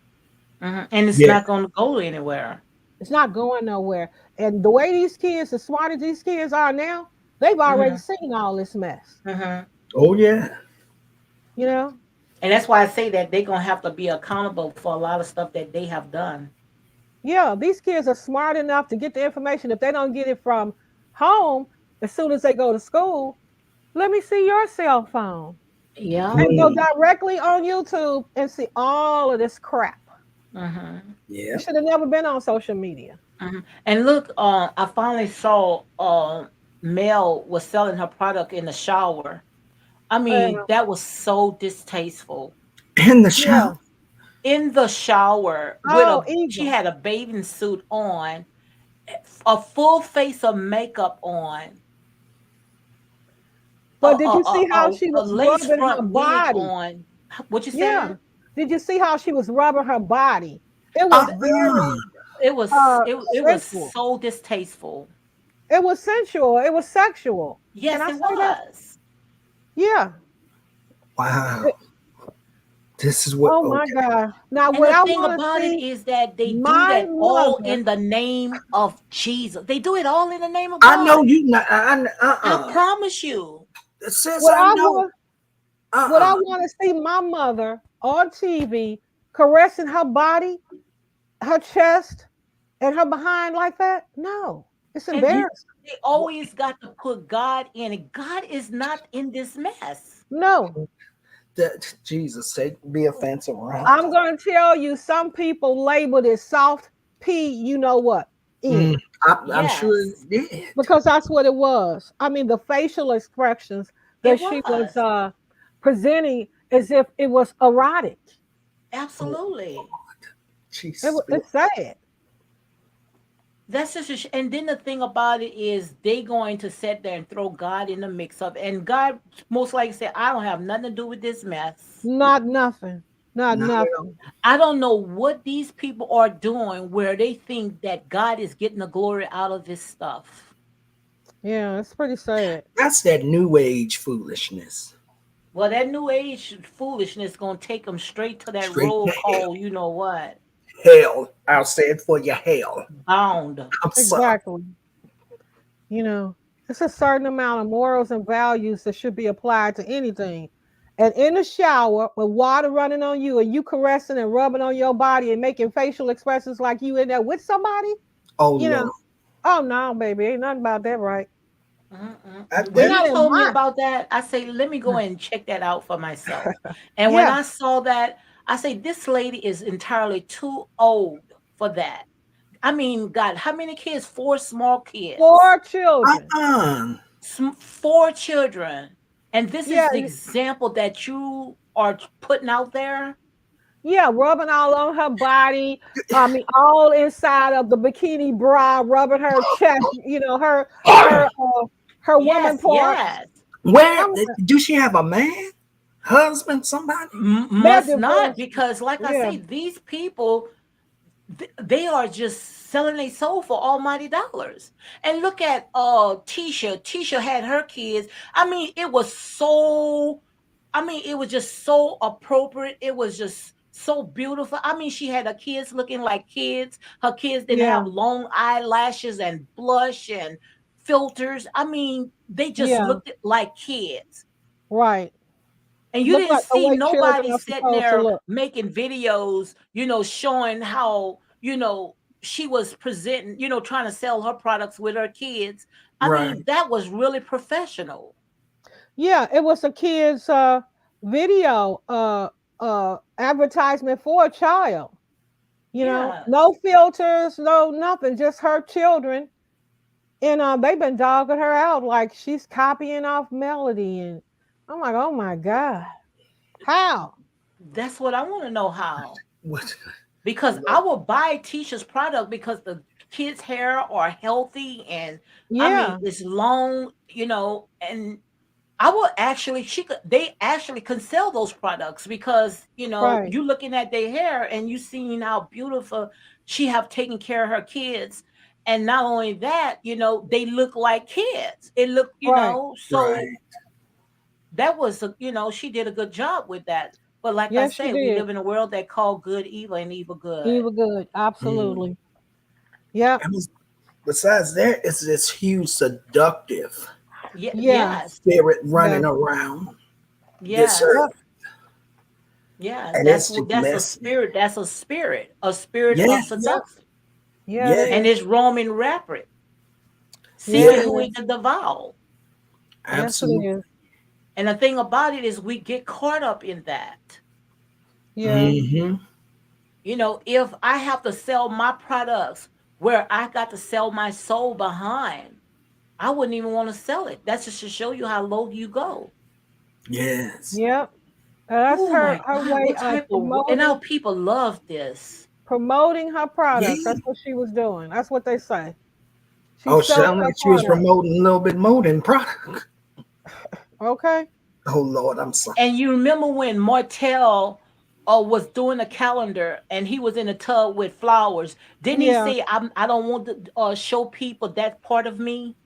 And it's Yeah. not going to go anywhere. It's not going nowhere. And the way these kids, as smart as these kids are now, they've already Mhm. seen all this mess. Mhm. Oh yeah. You know? And that's why I say that they're going to have to be accountable for a lot of stuff that they have done. Yeah, these kids are smart enough to get the information. If they don't get it from home, as soon as they go to school, let me see your cell phone Yeah. and go Mm, directly on YouTube and see all of this crap. Mhm. You yeah. should have never been on social media. And look, I finally saw Mel was selling her product in the shower. I mean, Uh, that was so distasteful. In the shower. yeah. In the shower with Oh, a she evil. had a bathing suit on, a full face of makeup on, But did you see how she a was lace rubbing her front wig body? on. What you Yeah. said? Did you see how she was rubbing her body? It was Uh-uh. very It was sensual. so distasteful. It was sensual. It was sexual. Can Yes, I it say that? was. Yeah. Wow. It- This is what oh my okay. God. Now, And what the I thing want to about it see, is that they do my that all mother. in the name of Jesus. They do it all in the name of I know God. you not I promise you. sis, What I I know. want. What I Uh-uh. want to see my mother on TV caressing her body, her chest, and her behind like that. No, it's And You embarrassing. they always got to put God in it. God is not in this mess. No, that Jesus said be a fence around. I'm going to tell you, some people labeled it soft P, you know what, Mm, in, I'm sure Yes, it did. because that's what it was. I mean, the facial expressions it that she was was. presenting as if it was erotic. Oh, Absolutely. Jesus. It's sad. That's just and then the thing about it is they going to sit there and throw God in the mix of, and God most likely said, I don't have nothing to do with this mess. Not nothing. Not Not at nothing. all. I don't know what these people are doing where they think that God is getting the glory out of this stuff. Yeah, it's pretty sad. That's that new age foolishness. Well, that new age foolishness gonna take them straight to that Straight to road hell. called, you know what, Hell. I'll say it for you, hell. bound. I'm sorry. Exactly. You know, it's a certain amount of morals and values that should be applied to anything. And in the shower with water running on you and you caressing and rubbing on your body and making facial expressions like you in there with somebody, Oh you know, Lord. oh no, baby, ain't nothing about that right. When That he Not in told me my about that, I say, let me go and check that out for myself. And when yeah, I saw that, I say, this lady is entirely too old for that. I mean, God, how many kids? Four small kids, 4 children. uh-uh. four children. And this Yeah, is the example that you are putting out there. yeah, rubbing all on her body. I mean, all inside of the bikini bra, rubbing her chest. Her her woman Yes, parts. yes. Where I'm do she have a man? Husband? Somebody? they're Must not, divorced. because, like I Yeah, say, these people they are just selling their soul for almighty dollars. And look at Tisha. Tisha had her kids. I mean, it was just so appropriate. It was just so beautiful. I mean, she had her kids looking like kids. Her kids didn't yeah, have long eyelashes and blush and filters. I mean, they just yeah. looked like kids. Right. And you Look didn't like the see way children nobody are sitting supposed to there look. making videos, showing how, she was presenting, trying to sell her products with her kids. I mean, Right. that was really professional. Yeah, it was a kid's video advertisement for a child. Yes. No filters, no nothing, just her children. And they've been dogging her out like she's copying off Melody. And I'm like, oh my God. How? That's what I want to know how. What? Because I will buy Tisha's product because the kids' hair are healthy and I mean Yeah. it's long, and I will actually, they actually can sell those products because, Right. you looking at their hair and you seeing how beautiful she have taken care of her kids. And not only that, they look like kids. It look, Right. so Right. that was, she did a good job with that. But like I Yes, she said, we did. live in a world that call good evil and evil good. Evil good. Mm. Absolutely. Yep. And besides that, it's this huge seductive Yeah, Yeah. yes, spirit Yeah. running around this yes, Yep. earth, yes. and That's it's what just that's a messy. spirit. That's a spirit of Yes, Yep. seduction. Yeah, it And yes, is. it's roaming rapid, Yeah, it seeking who yes, he is. can devour. Yes, it absolutely. is. And the thing about it is we get caught up in that. Yeah. Hmm. If I have to sell my products where I got to sell my soul behind, I wouldn't even want to sell it. That's just to show you how low you go. Yes. Yep. That's Oh her my her God, way what of type of, and how people love this. promoting her products. Yeah. That's what she was doing. That's what they say. She Oh, sells sound her like she was product. promoting a little bit more than product. Okay. Oh Lord, I'm sorry. And you remember when Martell was doing a calendar and he was in a tub with flowers? Didn't he Yeah. say, I don't want to show people that part of me?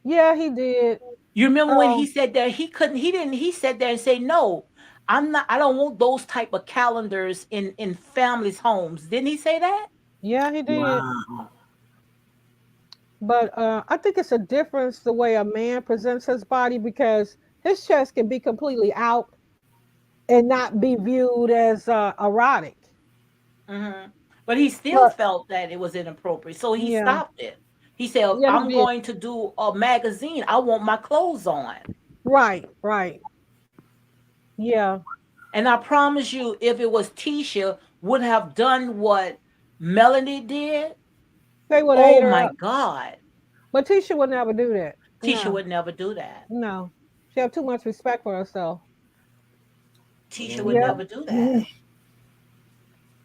Yeah, he did. You remember when he Um, said that he couldn't, he didn't, he said that and say, no, I'm not, I don't want those type of calendars in families' homes. Didn't he say that? yeah, he did. Wow. But I think it's a difference the way a man presents his body because his chest can be completely out and not be viewed as erotic. Hmm. But he still But felt that it was inappropriate. So he yeah, stopped it. He said, yeah, he I'm did. going to do a magazine. I want my clothes on. Right, right. Yeah. And I promise you, if it was Tisha would have done what Melanie did, They would have ate oh her my up. God, But Tisha would never do that. Tisha No, would never do that. no. She have too much respect for herself. Tisha would Yep. never do that. Mm.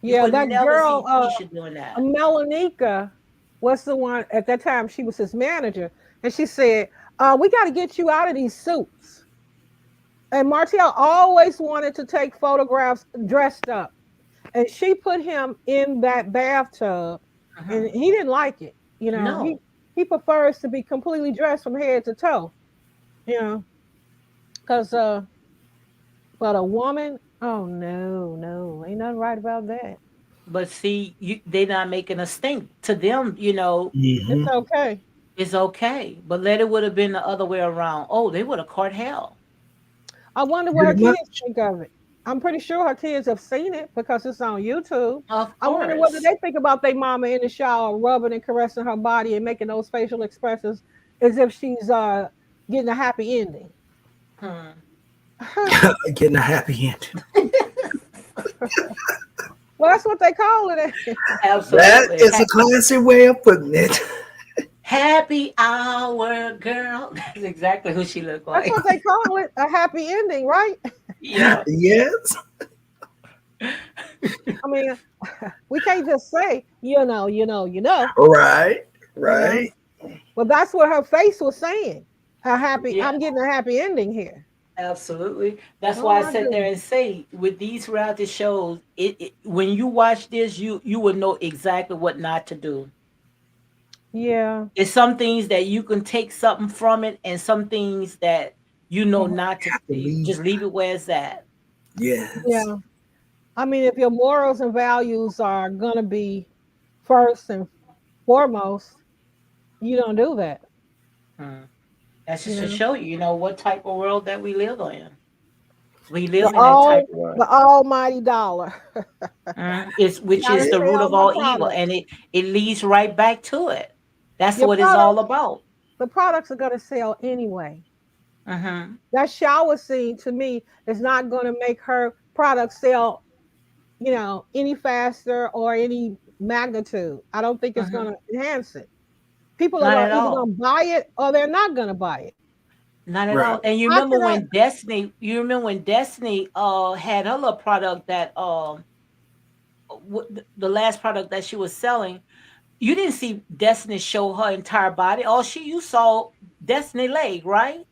You Yeah, would that never girl, see Tisha doing that. Melanika was the one at that time. She was his manager, and she said, "We got to get you out of these suits." And Martell always wanted to take photographs dressed up, and she put him in that bathtub, and Mhm. he didn't like it. No, He prefers to be completely dressed from head to toe. You know, because but a woman, oh no, no, ain't nothing right about that. but see, they're not making a stink. To them, It's Hmm. okay. it's okay. But let it would have been the other way around. Oh, they would have caught hell. I wonder what her Pretty kids much. think of it. I'm pretty sure her kids have seen it because it's on YouTube. Of I wonder what do course. they think about their mama in the shower, rubbing and caressing her body and making those facial expressions as if she's getting a happy ending. Hmm. Getting a happy end. Well, that's what they call it. That Absolutely. is a classy way of putting it. Happy hour girl. That's exactly who she looked That's like. what they call it, a happy ending, right? Yeah. Yes. I mean, we can't just say, Right. you know. Right. Well, that's what her face was saying. A happy, Yeah. I'm getting a happy ending here. Absolutely. That's Oh why I my sat there goodness. and say with these reality shows, when you watch this, you will know exactly what not to do. Yeah. It's some things that you can take something from it, and some things that not to Have to just leave. leave it where it's at. Yes. Yeah. I mean, if your morals and values are gonna be first and foremost, you don't do that. Hmm. That's You just to know, show you, what type of world that we live in. We the live in that type all of world. the almighty dollar. It's which Gotta is the root sell of my all evil, product. and it leads right back to it. That's Your what it's all products, about. the products are gonna sell anyway. Hmm. That shower scene to me is not gonna make her product sell, any faster or any magnitude. I don't think it's Hmm. gonna enhance it. People are Not gonna at either all. gonna buy it or they're not gonna buy it. Not at Right. all. And How can I? You remember when Destiny had her little product that the last product that she was selling, you didn't see Destiny show her entire body. All you saw Destiny leg, right?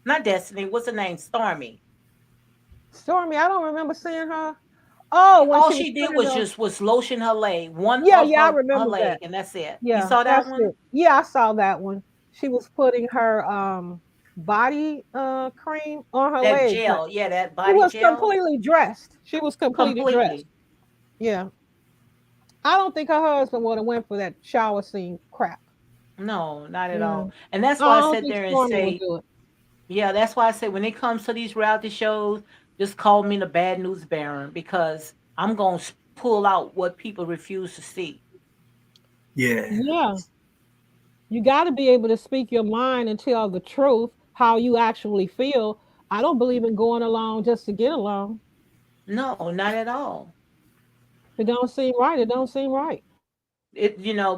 Not Destiny. What's her name? Stormy. Stormy, I don't remember seeing her. Oh, when All she was she did putting was the, just was lotion her leg, one yeah, of yeah, I her remember leg, that. and that's it. You Yeah, saw that that's one? it. Yeah, I saw that one. She was putting her body cream on her That legs. But gel, yeah, that she body was gel, completely dressed. She was completely dressed. completely. Yeah. I don't think her husband would have went for that shower scene crap. No, not at Yeah. all. And that's why I I don't sit think there and Stormy would say, do it. yeah, that's why I say when it comes to these reality shows, just call me the bad news baron because I'm gonna pull out what people refuse to see. Yeah. Yeah. You got to be able to speak your mind and tell the truth, how you actually feel. I don't believe in going along just to get along. No, not at all. If it don't seem right, it don't seem right.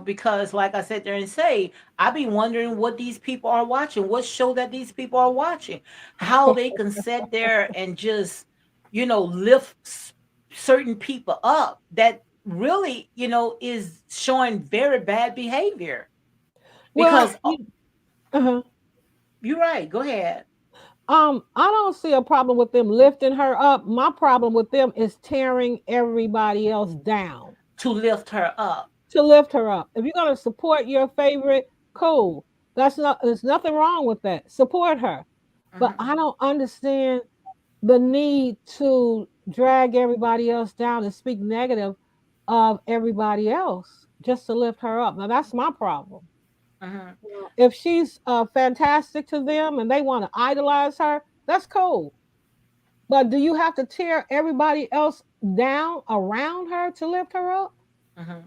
Because like I sit there and say, I be wondering what these people are watching, what show that these people are watching, how they can sit there and just, lift certain people up that really, is showing very bad behavior. Well, Because uh-huh. you're right. Go ahead. I don't see a problem with them lifting her up. My problem with them is tearing everybody else down To lift her up. to lift her up. If you're gonna support your favorite, cool. There's nothing wrong with that. Support her. But Mhm. I don't understand the need to drag everybody else down and speak negative of everybody else just to lift her up. Now that's my problem. Mhm. If she's fantastic to them and they want to idolize her, that's cool. But do you have to tear everybody else down around her to lift her up? Mhm.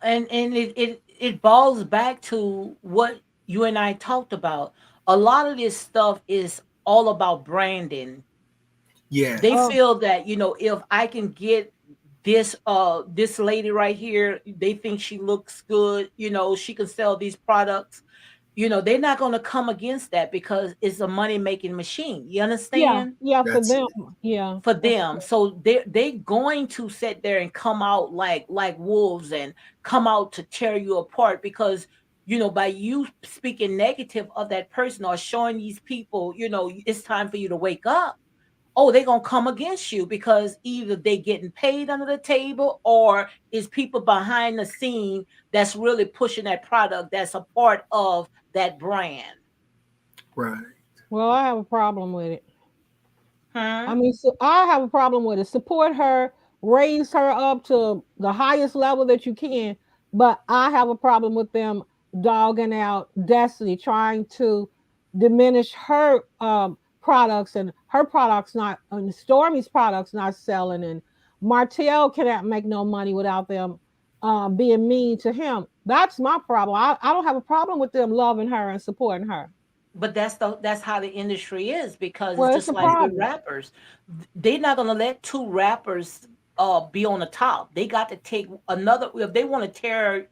And it balls back to what you and I talked about. A lot of this stuff is all about branding. They Yes. Oh, feel that, if I can get this lady right here, they think she looks good, she can sell these products. They're not going to come against that because it's a money making machine. You yeah, understand? yeah, for That's them. it. Yeah, For that's them, true. so they going to sit there and come out like wolves and come out to tear you apart because by you speaking negative of that person or showing these people it's time for you to wake up. Oh, they're gonna come against you because either they getting paid under the table or is people behind the scene that's really pushing that product that's a part of that brand. Right. Well, I have a problem with it. I Hmm. mean, so I have a problem with it. Support her, raise her up to the highest level that you can. But I have a problem with them dogging out Destiny, trying to diminish her products and her products not, and Stormy's products not selling, and Martell cannot make no money without them being mean to him. That's my problem. I don't have a problem with them loving her and supporting her. But that's how the industry is because it's Well, it's just a like with problem. rappers. They're not gonna let two rappers be on the top. They got to take another if they want to tear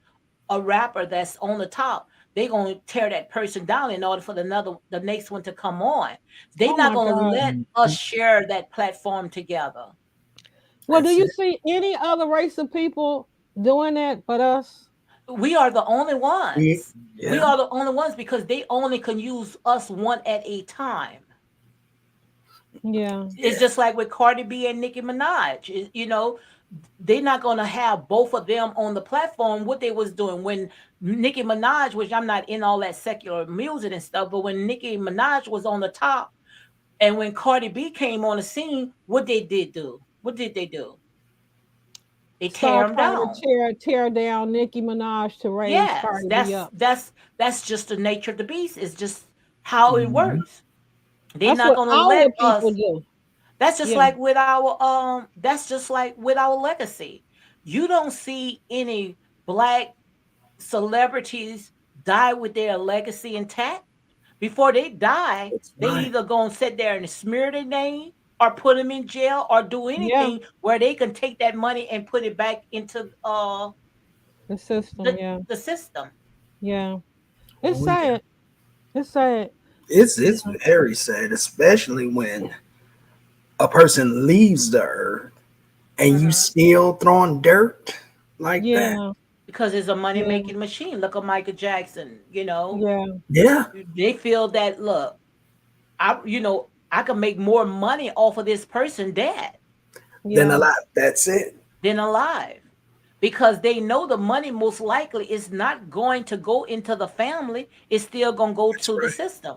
a rapper that's on the top, they're gonna tear that person down in order for the next one to come on. They're Oh not my gonna God. let us Mhm. share that platform together. Well, do That's you it. see any other race of people doing that but us? We are the only We, ones. We yeah. are the only ones because they only can use us one at a time. Yeah. It's Yeah. just like with Cardi B and Nicki Minaj. They're not gonna have both of them on the platform. What they was doing when Nicki Minaj, which I'm not in all that secular music and stuff, but when Nicki Minaj was on the top, and when Cardi B came on the scene, what they did do? What did they do? They tear Start them trying to down. tear down Nicki Minaj to raise Yes, Cardi B that's up. that's that's just the nature of the beast. It's just how it Mhm. works. They're That's not what gonna let our people us. do. That's just Yeah. like with our legacy. You don't see any black celebrities die with their legacy intact. Before they die, That's they right. either gonna sit there and smear their name or put them in jail or do Yeah. anything where they can take that money and put it back into The system. the Yeah. the system. Yeah. It's Oh yeah. sad. It's sad. It's very sad, especially when a person leaves the earth and you Hmm. still throwing dirt like that. Yeah. Because it's a money Yeah. making machine. Look at Michael Jackson. Yeah. Yeah. They feel that look. I can make more money off of this person dead Then a Yeah. lot. That's it. than alive. Because they know the money most likely is not going to go into the family, it's still going to go That's to the right. system.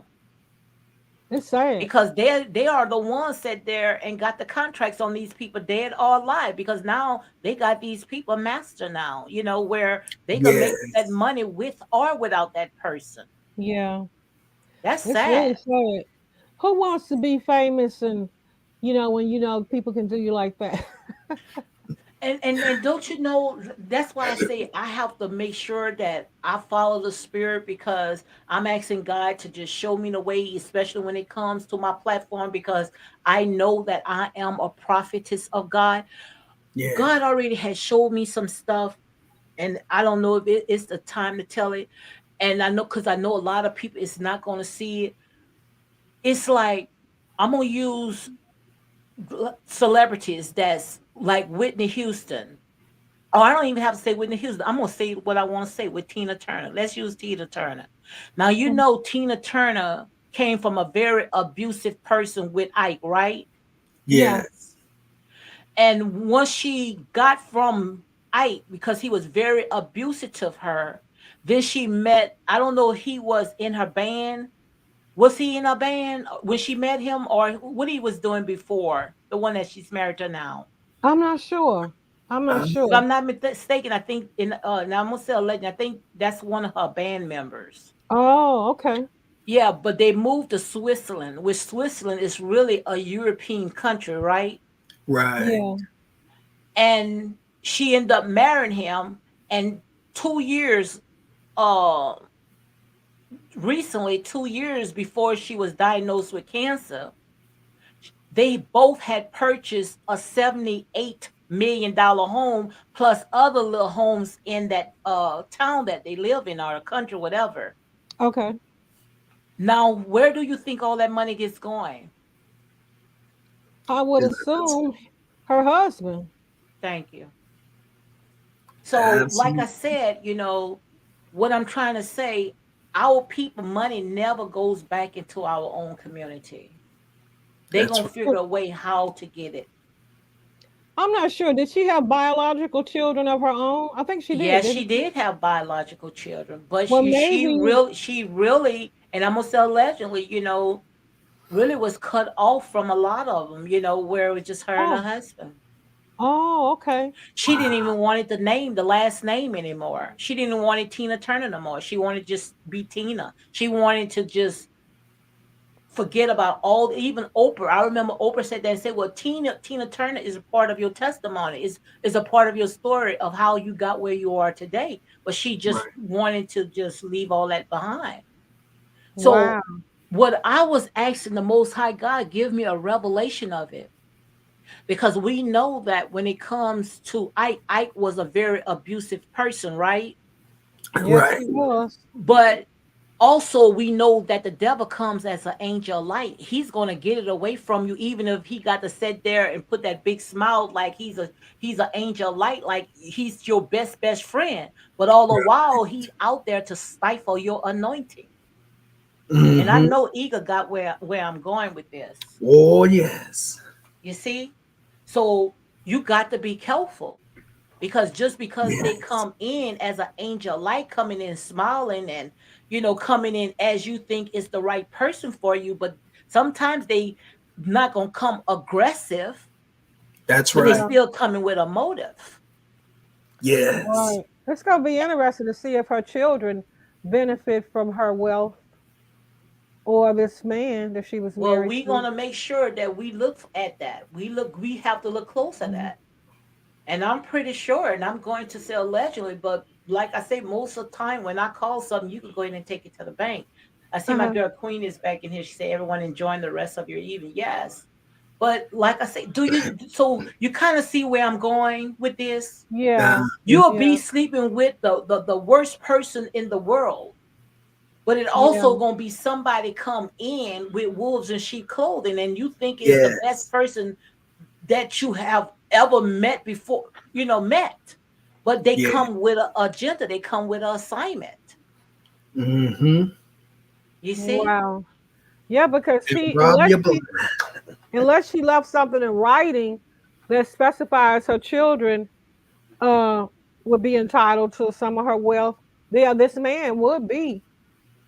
It's sad. Because they are the ones that there and got the contracts on these people dead or alive, because now they got these people master now, where they can make that Yes. money with or without that person. Yeah. That's It's really sad. sad. Who wants to be famous and when people can do you like that? And don't you know, that's why I say I have to make sure that I follow the spirit, because I'm asking God to just show me the way, especially when it comes to my platform, because I know that I am a prophetess of God. Yeah. God already has showed me some stuff, and I don't know if it's the time to tell it. And I know, because I know a lot of people is not going to see it. It's like I'm gonna use celebrities that's like Whitney Houston. Oh, I don't even have to say Whitney Houston. I'm gonna say what I want to say with Tina Turner. Let's use Tina Turner. Now Tina Turner came from a very abusive person with Ike, right? Yeah. Yes. And once she got from Ike, because he was very abusive to her, then she met, I don't know if he was in her band. Was he in a band when she met him, or what he was doing before the one that she's married to now? I'm not sure. I'm not If sure. I'm not mistaken, I think now I'm gonna say a legend. I think that's one of her band members. Oh, okay. Yeah, but they moved to Switzerland, which Switzerland is really a European country, right? Right. Yeah. And she ended up marrying him, and 2 years uh recently, 2 years before she was diagnosed with cancer, they both had purchased a $78 million home, plus other little homes in that town that they live in, or country, whatever. Okay. Now, where do you think all that money gets going? I would assume her husband. Thank you. So, like I Absolutely. said, what I'm trying to say, our people money never goes back into our own community. They That's gonna right. figure a way how to get it. I'm not sure. Did she have biological children of her own? I think she did, Yes, didn't she she? did have biological children, but Well, she maybe. really, and I'm gonna say allegedly, really was cut off from a lot of them, where it was just her and her Oh, husband. oh, okay. She didn't Wow. even want the name, the last name anymore. She didn't want it Tina Turner no more. She wanted to just be Tina. She wanted to just forget about all, even Oprah. I remember Oprah said that and said, well, Tina Turner is a part of your testimony, is a part of your story of how you got where you are today. But she just Right. wanted to just leave all that behind. So Wow. what I was asking the Most High God, give me a revelation of it. Because we know that when it comes to Ike, Ike was a very abusive person, right? Yes, Right. he was. But also we know that the devil comes as an angel of light. He's going to get it away from you, even if he got to sit there and put that big smile like he's an angel of light, like he's your best friend. But all the Right. while he's out there to stifle your anointing. And I Mm-hmm. know Eagle got where I'm going with this. Oh yes. You see? So you got to be careful, because just because they Yes. come in as an angel of light, coming in smiling, and coming in as you think is the right person for you, but sometimes they not gonna come aggressive, That's but they right. Yeah, still coming with a motive. Yes. right. It's gonna be interesting to see if her children benefit from her wealth or this man that she was Well, married we to. gonna make sure that we look at that. We have to look close at Mhm. that. And I'm pretty sure, and I'm going to say allegedly, but like I say, most of the time when I call something, you can go ahead and take it to the bank. I see my Uh-huh. girl Queen is back in here. She said, everyone enjoying the rest of your evening. Yes. But like I say, so you kind of see where I'm going with this? Yeah, Mhm. You'll be yeah, sleeping with the worst person in the world, but it yeah, also gonna be somebody come in with wolves and sheep clothing, and you think it's the best Yes. person that you have ever met before, met. But they Yeah. come with a agenda, they come with an assignment. Mm-hmm. You see? wow. Yeah, because It'll she rob you blind. unless she left something in writing that specifies her children uh would be entitled to some of her wealth, yeah, this man would be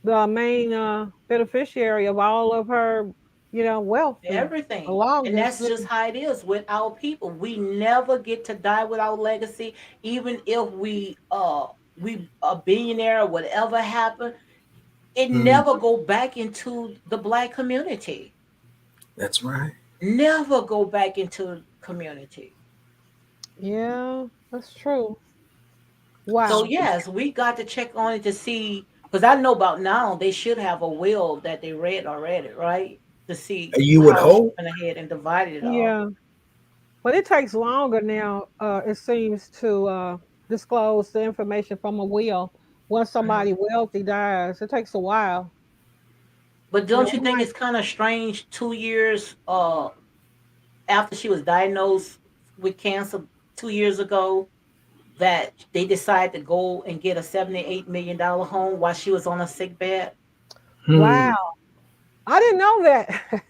the main beneficiary of all of her, wealth and Everything. And belongings. that's just how it is with our people. We never get to die without legacy, even if we a billionaire or whatever happened, it Mm, never go back into the black community. that's right. Never go back into community. Yeah, that's true. So Wow. yes, we got to check on it to see, because I know about now they should have a will that they read already, right? To see You would how she hope. went ahead and divided it all. Yeah. But it takes longer now, it seems, to disclose the information from a will. Once Mhm. somebody wealthy dies, it takes a while. But You know, don't you we think might, it's kind of strange 2 years after she was diagnosed with cancer 2 years ago that they decided to go and get a $78 million home while she was on a sick bed? wow. Hmm. I didn't know that.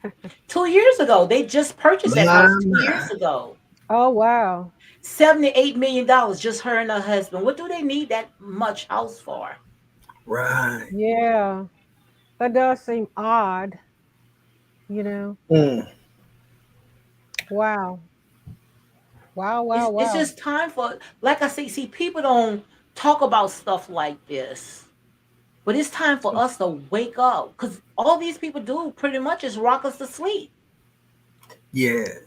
2 years ago, they just purchased that My, house 2 years my. ago. Oh, wow. $78 million, just her and her husband. What do they need that much house for? Right. Yeah. That does seem odd, you know. Mm. Wow. Wow, wow, It's wow. just time for, like I say, see, people don't talk about stuff like this. But it's time for us to wake up because all these people do pretty much is rock us to sleep.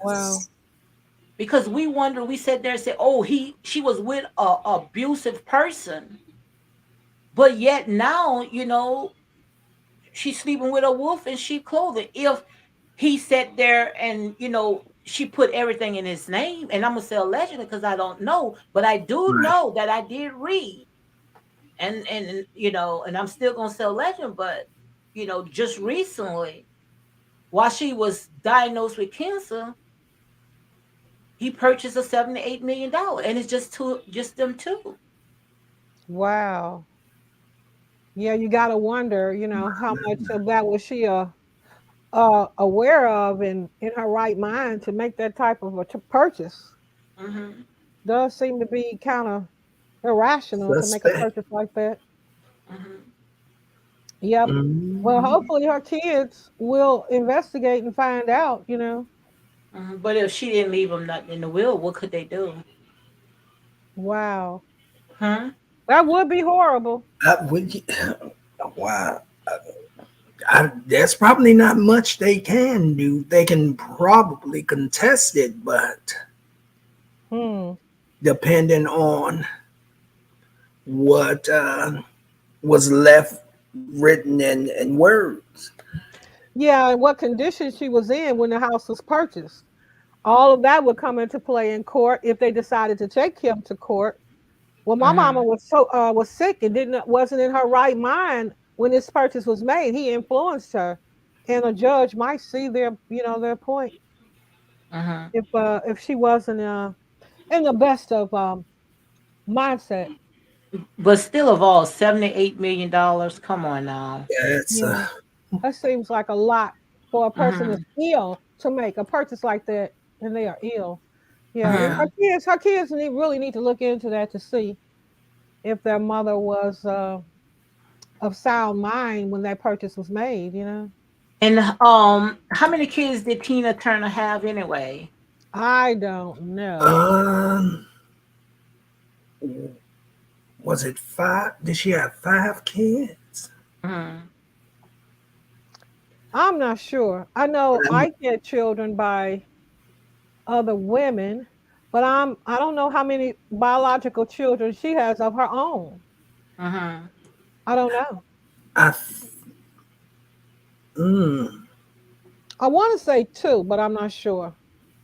Wow. Yes. Because we wonder, we sat there and said, "Oh, she was with a abusive person," but yet now she's sleeping with a wolf in sheep clothing. If he sat there and she put everything in his name, and I'm gonna say allegedly because I don't know, but I do Right. know that I did read, and I'm still gonna say legend, but just recently while she was diagnosed with cancer, he purchased a $78 million, and it's just them two. Wow. Yeah, you got to wonder, how much of that was she aware of and in her right mind to make that type of a purchase. Hmm. Does seem to be kind of irrational to make a Suspect. purchase like that. Hmm. Yep. Well, Mm. hopefully her kids will investigate and find out. But if she didn't leave him nothing in the will, what could they do? Wow. Huh? That would be horrible. Would you, wow. There's probably not much they can do. They can probably contest it, but Hmm. depending on what was left written in words. Yeah, and what condition she was in when the house was purchased. All of that would come into play in court if they decided to take him to court. Well, my mama Hmm. was sick and wasn't in her right mind when this purchase was made. He influenced her, and a judge might see their point Hmm. if she wasn't in the best of mindset. But still, of all, $78 million. Come on now. That's Yeah, that seems like a lot for a person that's Hmm. ill to make a purchase like that, and they are ill. Yeah, yeah. Hmm. her kids really need to look into that to see if their mother was of sound mind when that purchase was made. And how many kids did Tina Turner have anyway? I don't know. Um, was it five? Did she have five kids? Hmm. I'm not sure. I know I get children by other women, but I don't know how many biological children she has of her own. Hmm. I don't know. I, mm, I want to say two, but I'm not sure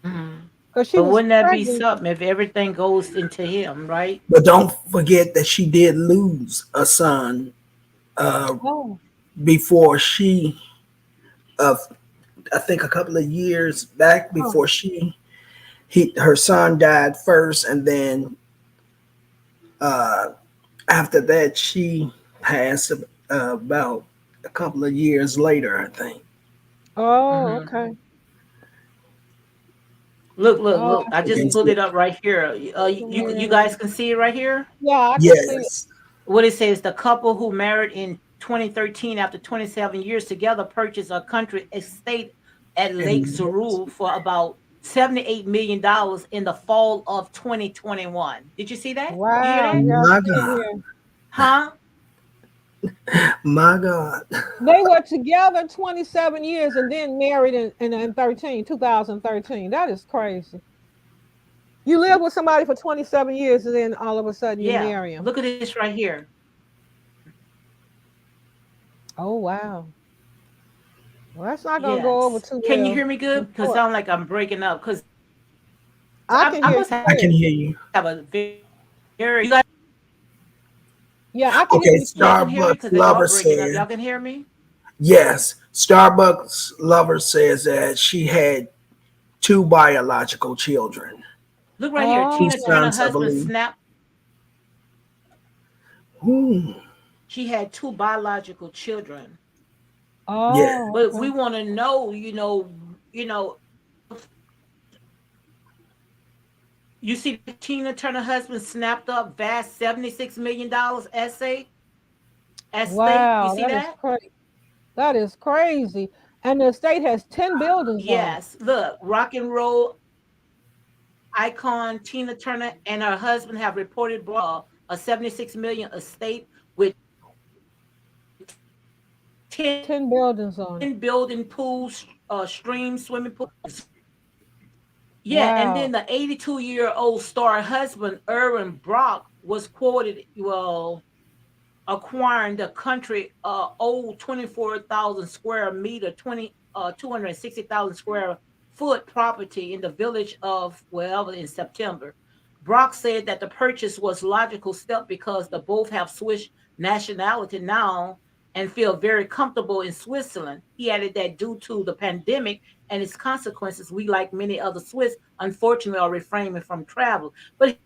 Hmm. because she But was wouldn't that be pregnant. something if everything goes into him, right? but don't forget that she did lose a son uh, Oh, before she, uh, I think a couple of years back oh, before her son died first, and then uh, after that she passed about a couple of years later, I think. Oh, Hmm. okay. Look, look, Oh, look. I I see. just Against pulled it. it up right here. You Yeah, guys can see it right here. yeah, I can see it. Yes. What it says: the couple who married in 2013 after 27 years together purchased a country estate at Lake And Sorul for about $78 million in the fall of 2021. Did you see that? You hear Wow, that? yeah, I my see it God, here. Huh? my God. They were together 27 years and then married in 2013. That is crazy. You live with somebody for 27 years and then all of a sudden you Yeah. marry him. Look at this right here. Oh, wow. Well, that's not going to go over Yes. too Can you well hear me in good? Because court. sound like I'm breaking up. Because I I can must hear you have I can clear. hear you. a very. You guys, Yeah, I can hear Okay, you y'all clear. can hear me Starbucks because y'all lover breaking up. said, Y'all can hear me. yes, Starbucks lover says that she had two biological children, Look right here. two Tina Oh, Turner sons, I husband believe. snapped. Hmm. She had two biological children. Yeah, oh, But we okay. want to know, you see Tina Turner husband snapped up vast $76 million estate. You Wow, see that is that? crazy. That is crazy. And the state has 10 buildings on it. Yes. Look, rock and roll icon Tina Turner and her husband have reported a 76 million estate with 10 10 buildings on it. building pools, streams, swimming pools. Yeah, and then Wow. the 82-year-old star husband, Erwin Brock, was quoted, well, acquiring the country old 24,000 square meter, 260,000 square foot property in the village of wherever in September. Brock said that the purchase was logical step because the both have Swiss nationality now and feel very comfortable in Switzerland. He added that due to the pandemic and its consequences, we, like many other Swiss, unfortunately are refraining from travel. But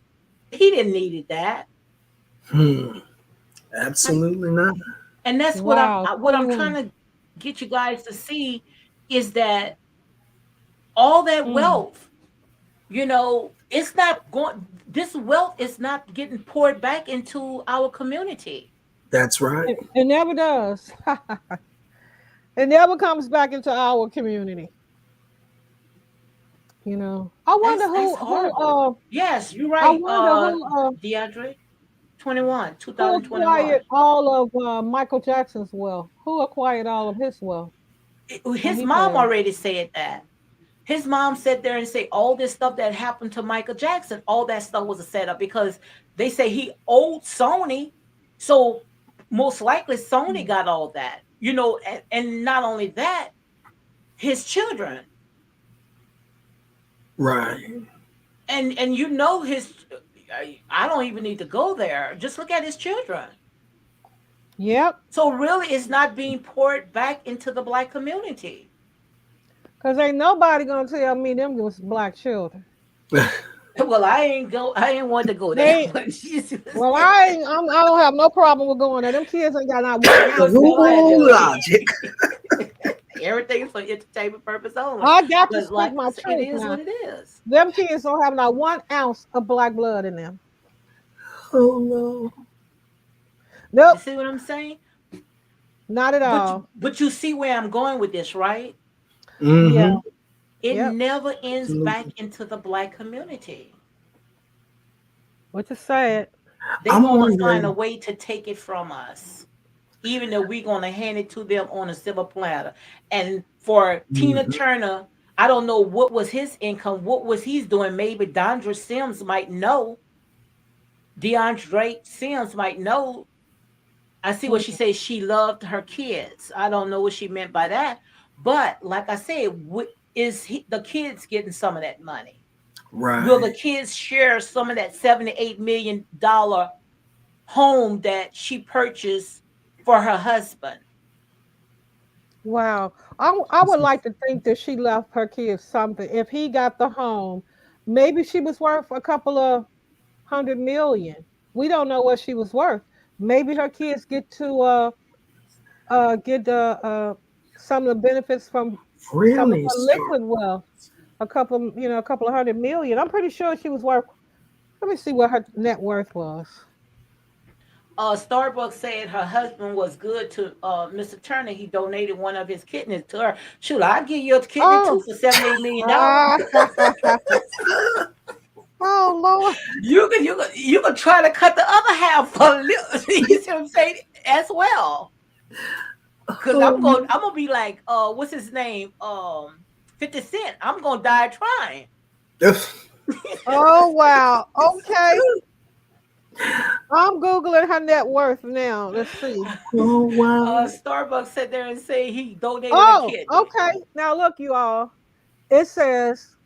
he didn't need that. hmm. Absolutely not. And that's Wow. what I'm trying 21. to get you guys to see is that all that Mm. wealth, it's not going this wealth is not getting poured back into our community. That's right. It never does. It never comes back into our community. I wonder That's who horrible. Yes, you're I right, wonder DeAndre. 21, who acquired 2021. all of Michael Jackson's wealth. Who acquired all of his wealth when His he mom passed? already said that. His mom sat there and say all this stuff that happened to Michael Jackson, all that stuff was a setup because they say he owed Sony. So most likely Sony Mm. got all that, and not only that, his children. Right. And his I don't even need to go there. Just look at his children. Yep, So really it's not being poured back into the black community. because ain't nobody gonna tell me them was black children. Well, I ain't want to go there, They but Jesus. well, I don't have no problem with going there. Them kids ain't got not one ounce of Go black ahead, Ooh, blood. logic. everything is for entertainment purpose only. I got to But speak like I my said, it truth is now. what it is. Them kids don't have not 1 ounce of black blood in them. Oh no. Nope, You see what I'm saying? not at all. But you see where I'm going with this, right? Yeah, Mm-hmm. It yep. never ends back Absolutely. into the black community. What you said? They're I'm gonna find a wondering. way to take it from us, even though we're gonna hand it to them on a silver platter. And for Tina Mhm. Turner, I don't know what was his income, what was he's doing. Maybe Dondra Sims might know. DeAndre Sims might know. I see what she Mm. says. She loved her kids. I don't know what she meant by that, but like I said, the kids getting some of that money? Will the Right. kids share some of that $78 million home that she purchased for her husband? Wow. I would like to think that she left her kids something. If he got the home, maybe she was worth a couple of 100 million. We don't know what she was worth. Maybe her kids get to get some of the benefits from Some of Really, her liquid wealth, a couple of 100 million. I'm pretty sure she was worth. Let me see what her net worth was. Starbucks said her husband was good to Mr. Turner. He donated one of his kidneys to her. Shoot, I'll give you a kidney too Oh, for $78 million. ah, oh Lord. You can try to cut the other half for a little. You see what I'm saying? As well. Cause I'm gonna be like, what's his name? 50 Cent. I'm gonna die trying. Oh wow. Okay. I'm googling her net worth now. Let's see. oh wow. Starbucks sat there and say he donated a Oh, kidney. okay. Now look, you all. It says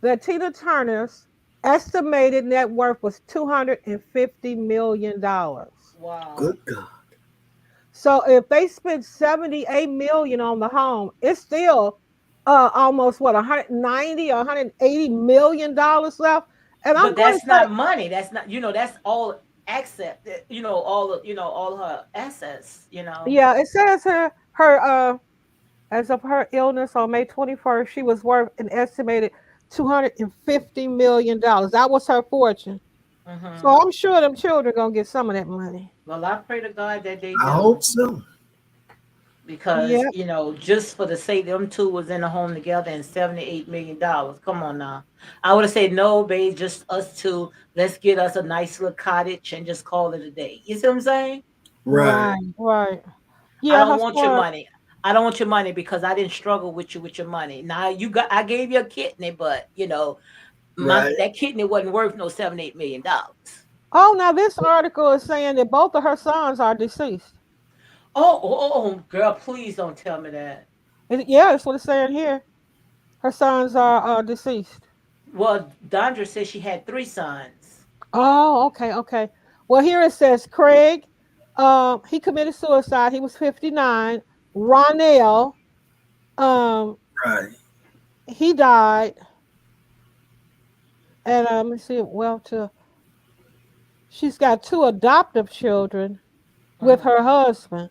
that Tina Turner's estimated net worth was $250 million. Wow. Good God. So if they spent 78 million on the home, it's still almost what 190 or 180 million dollars left. And I'm But going to that's say, not money. That's not, that's all accept, all her assets. yeah, it says her as of her illness on May 21st, she was worth an estimated $250 million. That was her fortune. So Hmm. I'm sure them children gonna get some of that money. Well, I pray to God that they I do. hope so. Because Yep. just for the sake them two was in a home together and $78 million. Come on now. I would have said no, babe, just us two. Let's get us a nice little cottage and just call it a day. You see what I'm saying? Right. Right. Right. I Yeah. don't Her want your son. money. I don't want your money because I didn't struggle with you with your money. Now I gave you a kidney, but my Right. that kidney wasn't worth no $7-8 million. Oh, now this article is saying that both of her sons are deceased. Girl, please don't tell me that. Yeah, that's what it's saying here. Her sons are deceased. Well, Dondra said she had three sons. Oh, okay, okay. Well, here it says Craig. He committed suicide. He was 59. Ronell. Um, Right. he died. And let me see. Well, she's got two adoptive children with Mhm. her husband.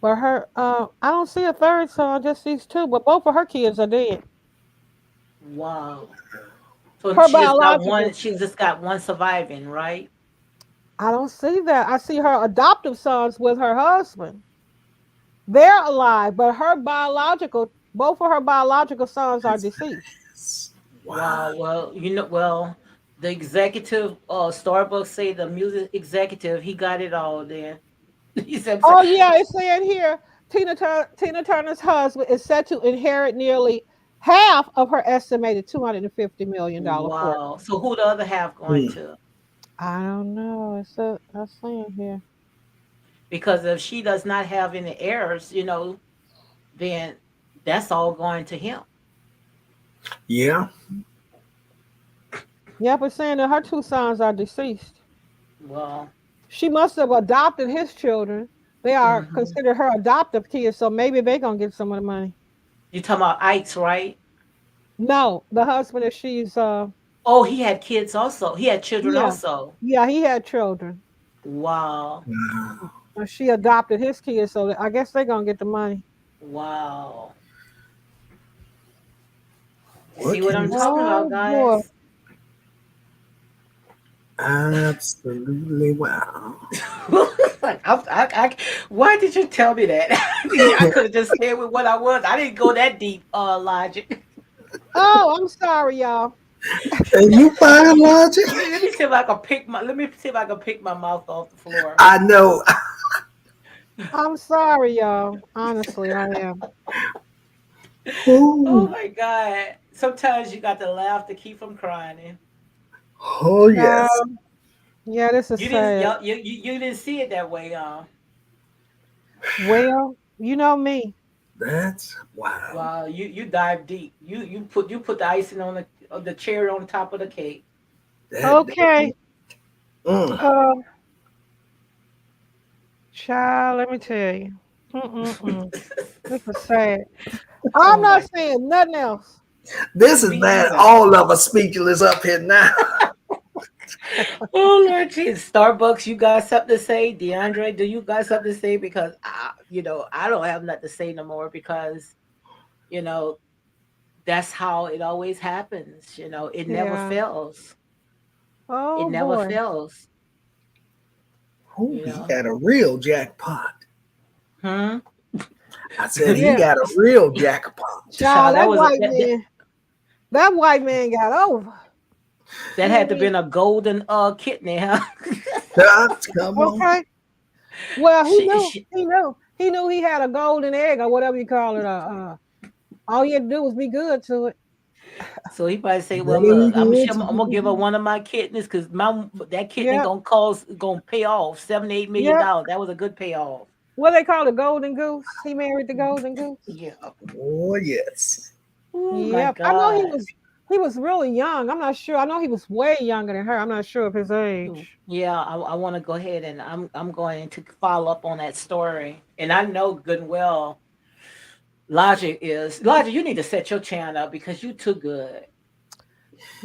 But I don't see a third son. Just these two. But both of her kids are dead. Wow. So Her she just got one. biological. She just got one surviving, right? I don't see that. I see her adoptive sons with her husband. They're alive, but both of her biological sons are That's deceased. fast. Wow. Wow. Well, the executive, Starbucks say the music executive, he got it all. Then he said, Oh yeah, it's saying here Tina Turner's husband is set to inherit nearly half of her estimated $250 million fortune. "Wow." So who the other half going Hmm. to? I don't know. That's saying here. Because if she does not have any heirs, then that's all going to him. Yeah. Yep, it's saying that her two sons are deceased. Well, She must have adopted his children. They are mhm. considered her adoptive kids, so maybe they're gonna get some of the money. You talking about Ike's, right? No, the husband that she's Oh, he had kids also. He had children yeah. also. Yeah, he had children. Wow. Wow. She adopted his kids, so I guess they're gonna get the money. Wow. See What what can I'm you talking say? Oh about, boy. guys? Absolutely wow. Like, why did you tell me that? I could have just stayed with what I was. I didn't go that deep, logic. Oh, I'm sorry, y'all. And you find logic? Let me see if I can pick my. Let me see if I can pick my mouth off the floor. I know. I'm sorry, y'all. Honestly, I am. Oh Ooh. my God! Sometimes you got to laugh to keep from crying. Oh yes. Child, yeah, this is You didn't. sad. You didn't see it that way, huh? Well, you know me. That's wow. Wow, you dive deep. You put the icing on the cherry on top of the cake. That Okay. mm. Um, Child, let me tell you. Mm-mm-mm. This is sad. I'm Oh not my, saying nothing else. This is me bad. either. All of us speechless up here now. Oh Lord Jesus, Starbucks, you got something to say? DeAndre, do you got something to say? Because I don't have nothing to say no more because You know, that's how it always happens. You know, it never Yeah. fails. It Oh never boy. fails. Ooh, You he know. got a real jackpot. Hmm. I said he Yeah. got a real jackpot. Child, Child, that was that white man got over. that Hear had to me? been a golden kidney, huh? Come on. Okay. Well, she, he knew he had a golden egg or whatever you call it. All he had to do was be good to it. so he probably say, "Well, Better be look, I'm good sure to I'm gonna give her me. one of my kidneys because my that kidney Yep. gonna pay off Yep. $7 8 million. That was a good payoff." What they call it, golden goose. He married the golden goose. Yeah. Oh, yes. Oh my Yep. I know God. he was really young. I'm not sure. I know he was way younger than her. I'm not sure of his age. Yeah, I want to go ahead and I'm going to follow up on that story. And I know good and well Logic. You need to set your channel up because you too good.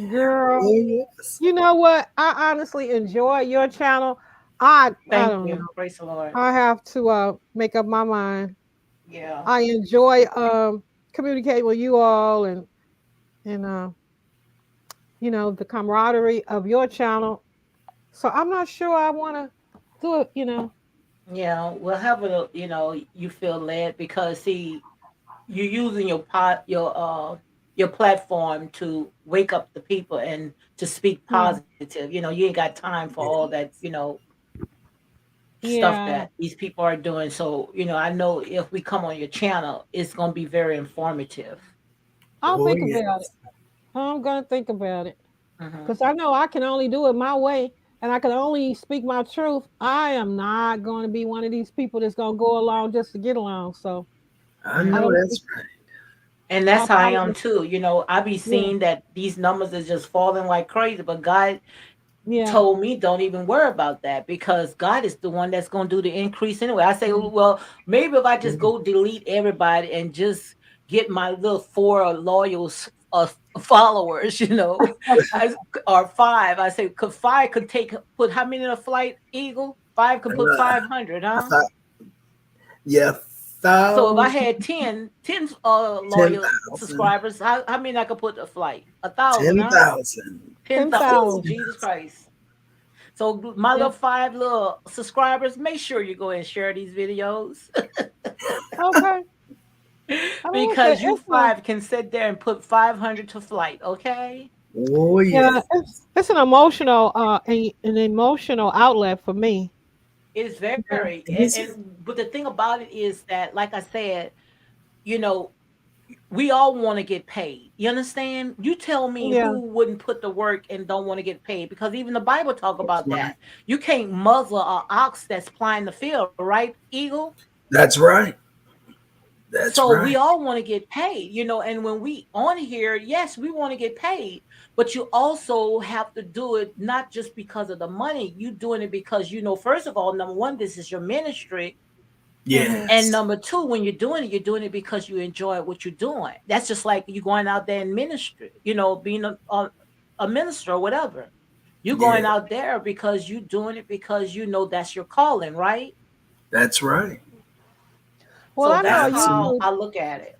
Girl, Oh, yes. you know what? I honestly enjoy your channel. I Thank don't you. know. Praise the Lord. I have to make up my mind. Yeah. I enjoy communicating with you all and the camaraderie of your channel. So I'm not sure I want to do it. Yeah. Well, however, you feel led because see, you're using your platform to wake up the people and to speak Yeah. positive. You ain't got time for all that, stuff Yeah. that these people are doing. So, I know if we come on your channel, it's gonna be very informative. I'll Oh, think about it. yes. I'm gonna think about it Hmm. because I know I can only do it my way, and I can only speak my truth. I am not going to be one of these people that's going to go along just to get along. So I I know Hmm. don't. that's right. And I that's how I am probably. too. I be Yeah. seeing that these numbers is just falling like crazy, but God Yeah. told me don't even worry about that because God is the one that's going to do the increase anyway. I say, Mm. well, maybe if I just Mhm. go delete everybody and just get my little four loyal followers, I, or five. I say, could five could put how many in a flight, Eagle? Five could And put 500, I huh? thought, yeah, So if I thousand, had 10 ten loyal thousand, subscribers, how many I could put a flight? 1,000, ten huh? thousand. 10,000. Oh, 10,000. Jesus Christ. So my Yeah. little five little subscribers, make sure you go and share these videos Okay. I mean, because you it's a five can sit there and put 500 to flight, okay? Oh, yeah, yes. it's an emotional an emotional outlet for me. It's Yeah. very And this is, but the thing about it is that like I said, you know, we all want to get paid. You understand? You tell me Yeah. who wouldn't put the work and don't want to get paid because even the Bible talk that's about right. that. You can't muzzle an ox that's plying the field, right, Eagle? That's right. That's So we right. all want to get paid, and when we on here, yes, we want to get paid, but you also have to do it not just because of the money. You doing it because first of all, number one, this is your ministry, Hmm. and Yes. number two, when you're doing it because you enjoy what you're doing. That's just like you going out there in ministry, being a minister or whatever. You're going Yeah. out there because you're doing it because that's your calling, right? That's right. Well, So I know that's Absolutely. how I look at it.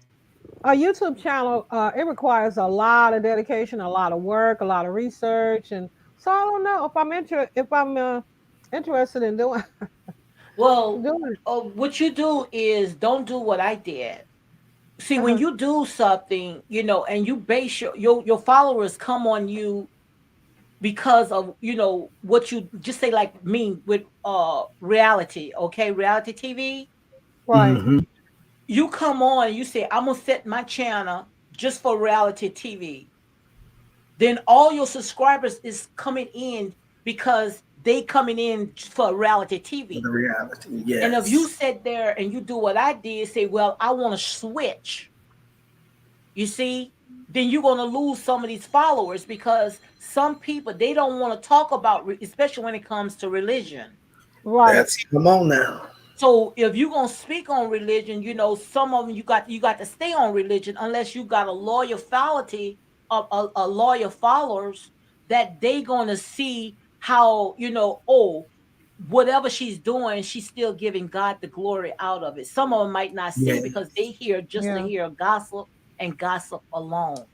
a YouTube channel. It requires a lot of dedication, a lot of work, a lot of research, and so I don't know if I'm interested in doing Well, doing it. what you do is don't do what I did. See, when Uh-huh. you do something, and you base your followers come on you because of what you just say, like me with reality, okay, reality TV. Right. Hmm. You come on and you say, I'm gonna set my channel just for reality TV. Then all your subscribers is coming in because they coming in for reality For TV. the reality. And if you Yes. sit there and you do what I did, say, well, I want to switch, you see, then you're going to lose some of these followers because some people they don't want to talk about, especially when it comes to religion. Right. That's, come on now. So if you're gonna speak on religion, some of them you got to stay on religion unless you got a loyal fallacy of a loyal followers that they gonna see how oh, whatever she's doing, she's still giving God the glory out of it. Some of them might not see Yeah, it because they hear just to Yeah. hear gossip and gossip alone.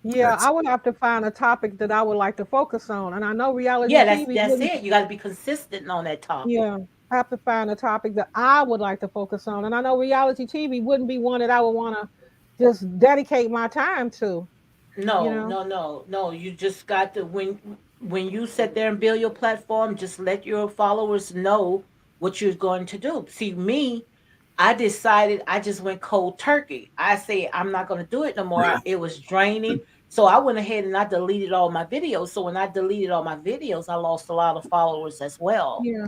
Yeah, that's I would have to find a topic that I would like to focus on. And I know reality Yeah, TV that's wouldn't, it. You got to be consistent on that topic. yeah, I have to find a topic that I would like to focus on. And I know reality TV wouldn't be one that I would want to just dedicate my time to, you No, know? no, no, no. You just got to when you sit there and build your platform, just let your followers know what you're going to do. See, me, I decided I just went cold turkey. I say I'm not going to do it no more. real. It was draining. So I went ahead and I deleted all my videos. So when I deleted all my videos, I lost a lot of followers as well. Yeah.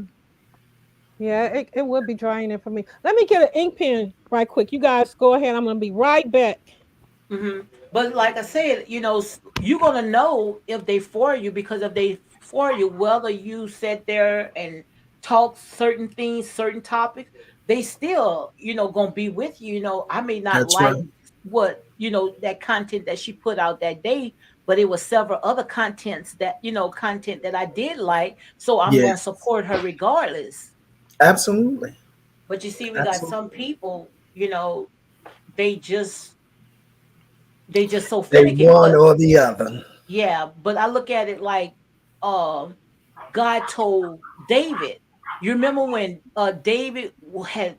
Yeah, it would be draining for me. Let me get an ink pen right quick. You guys go ahead. I'm going to be right back. But like I said, you're gonna know if they for you because if they for you, whether you sit there and talk certain things, certain topics, they still, gonna be with you. I may not That's right. like what that content that she put out that day, but it was several other content that I did like, so I'm gonna Yes, support her regardless. absolutely, But you see, we got some absolutely. people, they just they just so They finicky. one But or the other. yeah, but I look at it like um God told David. You remember when David had,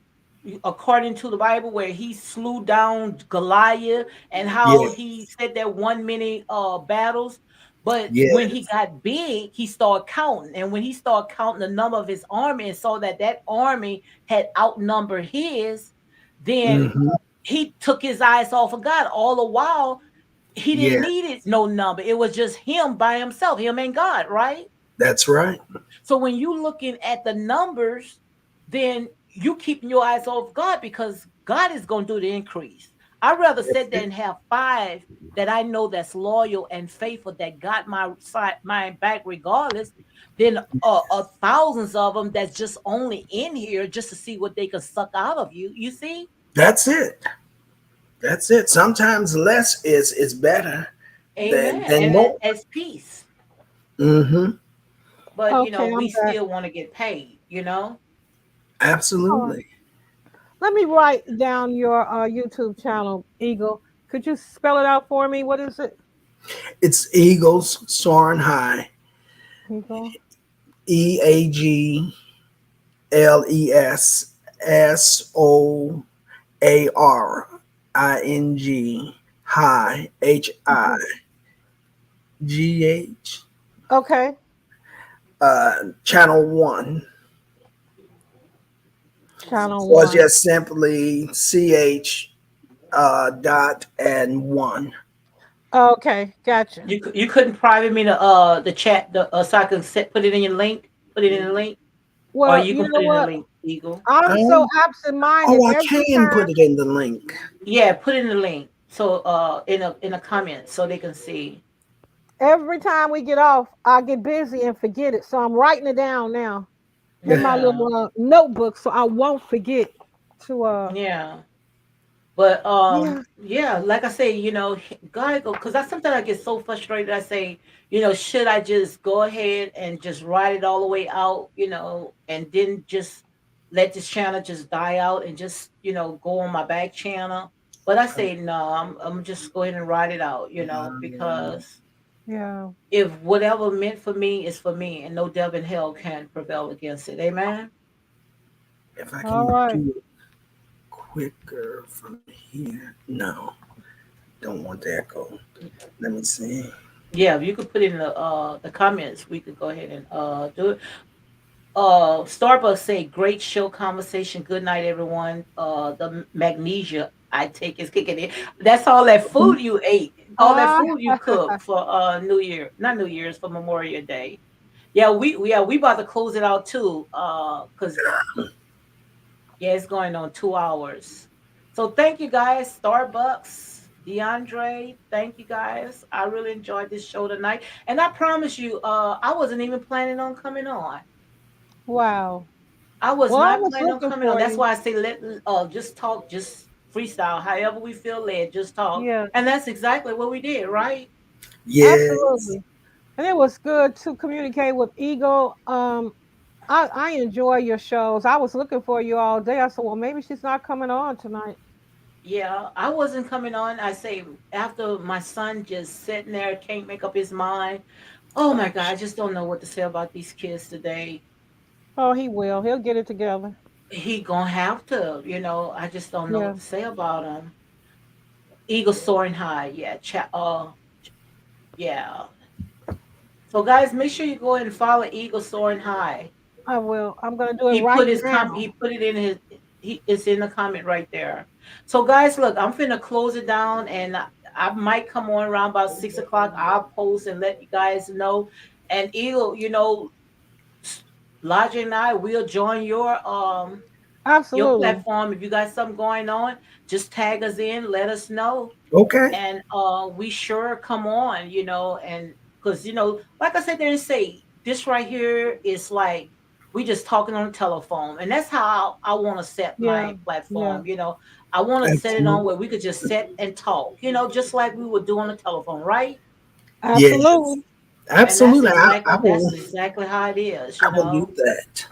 according to the Bible, where he slew down Goliath and how he Yes, said that won many battles. But when he yes. got big, he started counting. And when he started counting the number of his army and saw that that army had outnumbered his, then Hmm. he took his eyes off of God. All the while, he didn't Yeah, need it no number. It was just him by himself, him and God, right? that's right. So when you looking at the numbers, then you keeping your eyes off God because God is going to do the increase. I'd rather That's sit there it. and have five that I know that's loyal and faithful that got my side, my back regardless, than thousands of them that's just only in here just to see what they can suck out of you. You see? That's it. That's it. Sometimes less is better Amen. than And more. as peace. Hmm. But Okay, we I'm back. still want to get paid. All right. Absolutely. Let me write down your YouTube channel, Eagle. Could you spell it out for me? What is it? It's Eagles soaring high. Eagle. EAGLESSOARING high Mhm. HIGH. Okay. Channel one. Channel So it's one. just simply CH dot and one. Okay, gotcha. You couldn't private me the chat so I can put it in your link, put it in the link, or Well, you you can know put it in the what? link, Eagle. I'm so Um, absent-minded oh, I every can put time. it in the link. Yeah, put it in the link so in a comment so they can see. Every time we get off, I get busy and forget it. So I'm writing it down now in my Yeah, little notebook so I won't forget to yeah. But yeah. yeah, like I say, God go because I sometimes I get so frustrated. I say, should I just go ahead and just write it all the way out, and then just let this channel just die out and just go on my back channel. But I say no, I'm just go ahead and write it out, because Yeah. if whatever meant for me is for me, and no devil in hell can prevail against it. Amen. If I All can right. do it quicker from here. No, don't want the echo. Let me see. Yeah, if you could put in the comments, we could go ahead and do it. Starbucks say great show conversation. Good night, everyone. The magnesia I take is kicking in. That's all that food you ate, all that Ah, food you cooked for New Year, not New Year's, for Memorial Day. Yeah, we about to close it out too. Cause yeah, it's going on 2 hours. So thank you guys, Starbucks, DeAndre. Thank you guys. I really enjoyed this show tonight, and I promise you, I wasn't even planning on coming on. wow. I was Well, I not was planning on looking coming on. for That's you. why I say let just talk, just freestyle, however we feel led, just talk. Yeah, And that's exactly what we did, right? Yes. absolutely. And it was good to communicate with Eagle. I enjoy your shows. I was looking for you all day. I said, well, maybe she's not coming on tonight. Yeah, I wasn't coming on. I say after my son just sitting there, can't make up his mind. Oh my God, I just don't know what to say about these kids today. Oh, he will. He'll get it together. He gonna have to, I just don't know what Yeah, to say about him. Eagle soaring high, yeah, yeah. So guys, make sure you go ahead and follow Eagle soaring high. I will. I'm gonna do it He right put his now. he put it in his it's in the comment right there. So guys, look, I'm finna close it down, and I might come on around about 6 o'clock. I'll post and let you guys know. And Eagle, Logic and I will join your Absolutely. platform. If you got something going on, just tag us in, let us know, Okay. and we sure come on, and because like I said, they say this right here is like we just talking on the telephone, and that's how I want to set Yeah. my Yeah. platform. I want to set it on Absolutely. where we could just sit and talk, just like we would do on the telephone, right? Yes. Absolutely. And that's Absolutely. exactly will. how it is, I will do that.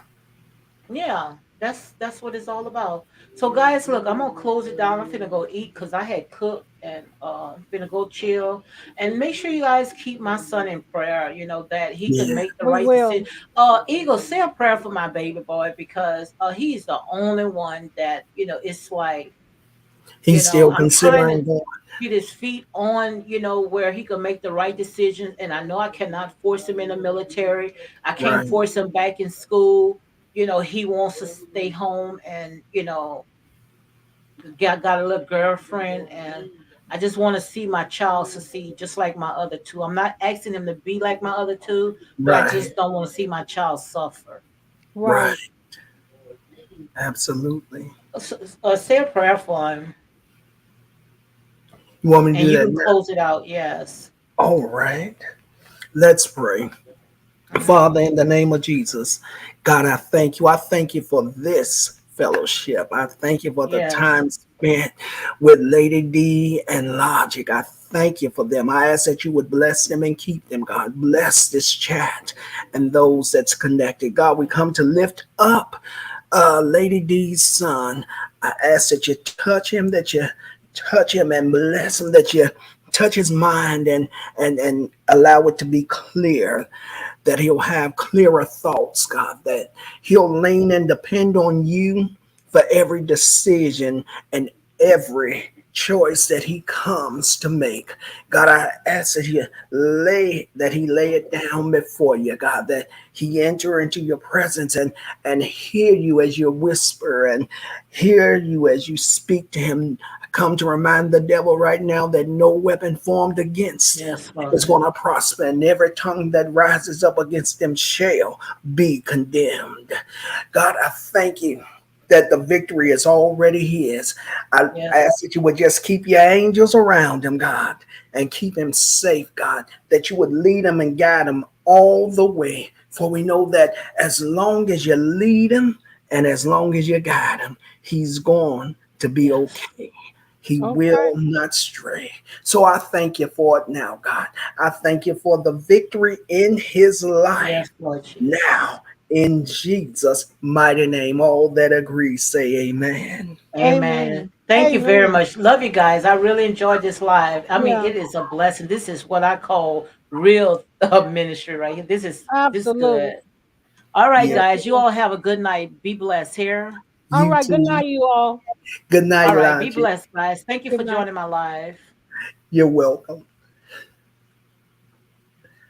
Yeah, that's what it's all about. So guys, look, I'm gonna close it down. I'm finna go eat because I had cooked, and finna go chill. And make sure you guys keep my son in prayer, that he could Yeah. make the We right decision. will. Eagle, say a prayer for my baby boy, because he's the only one that, it's like, He's still I'm trying to considering going. get his feet on, where he can make the right decisions. And I know I cannot force him in the military. I can't Right. force him back in school. He wants to stay home, and, got a little girlfriend, and I just want to see my child succeed just like my other two. I'm not asking him to be like my other two, but I Right. just don't want to see my child suffer. Right. Right. Absolutely. Say a prayer for him, You want me to and do you that can now? close it out. Yes. All right. Let's pray. Mhm. Father, in the name of Jesus, God, I thank you. I thank you for this fellowship. I thank you for the Yes. time spent with Lady D and Logic. I thank you for them. I ask that you would bless them and keep them, God. Bless this chat and those that's connected. God, we come to lift up Lady D's son. I ask that you touch him, that you touch him and bless him, that you touch his mind and allow it to be clear, that he'll have clearer thoughts, God, that he'll lean and depend on you for every decision and every choice that he comes to make. God, I ask that he lay it down before you, God, that he enter into your presence and hear you as you whisper and hear you as you speak to him. I come to remind the devil right now that no weapon formed against him Yes, is Lord. going to prosper, and every tongue that rises up against them shall be condemned. God, I thank you that the victory is already his. I Yes. ask that you would just keep your angels around him, God, and keep him safe, God, that you would lead him and guide him all the way. For we know that as long as you lead him and as long as you guide him, he's going to be Yes. okay. He Okay. will not stray. So I thank you for it now, God. I thank you for the victory in his life Yes, Lord Jesus. now. In Jesus' mighty name, all that agree say amen. Amen. Amen. Thank you very Amen. much. Love you guys. I really enjoyed this live. I mean, Yeah. it is a blessing. This is what I call real ministry right here. This is Absolutely. good. All right, Yeah. Yes, it guys. You is. all have a good night. Be blessed here. All You right. Good too. night, you all. Good night, All right. Be Logic. blessed, guys. Thank you Good for night. joining my live. You're welcome.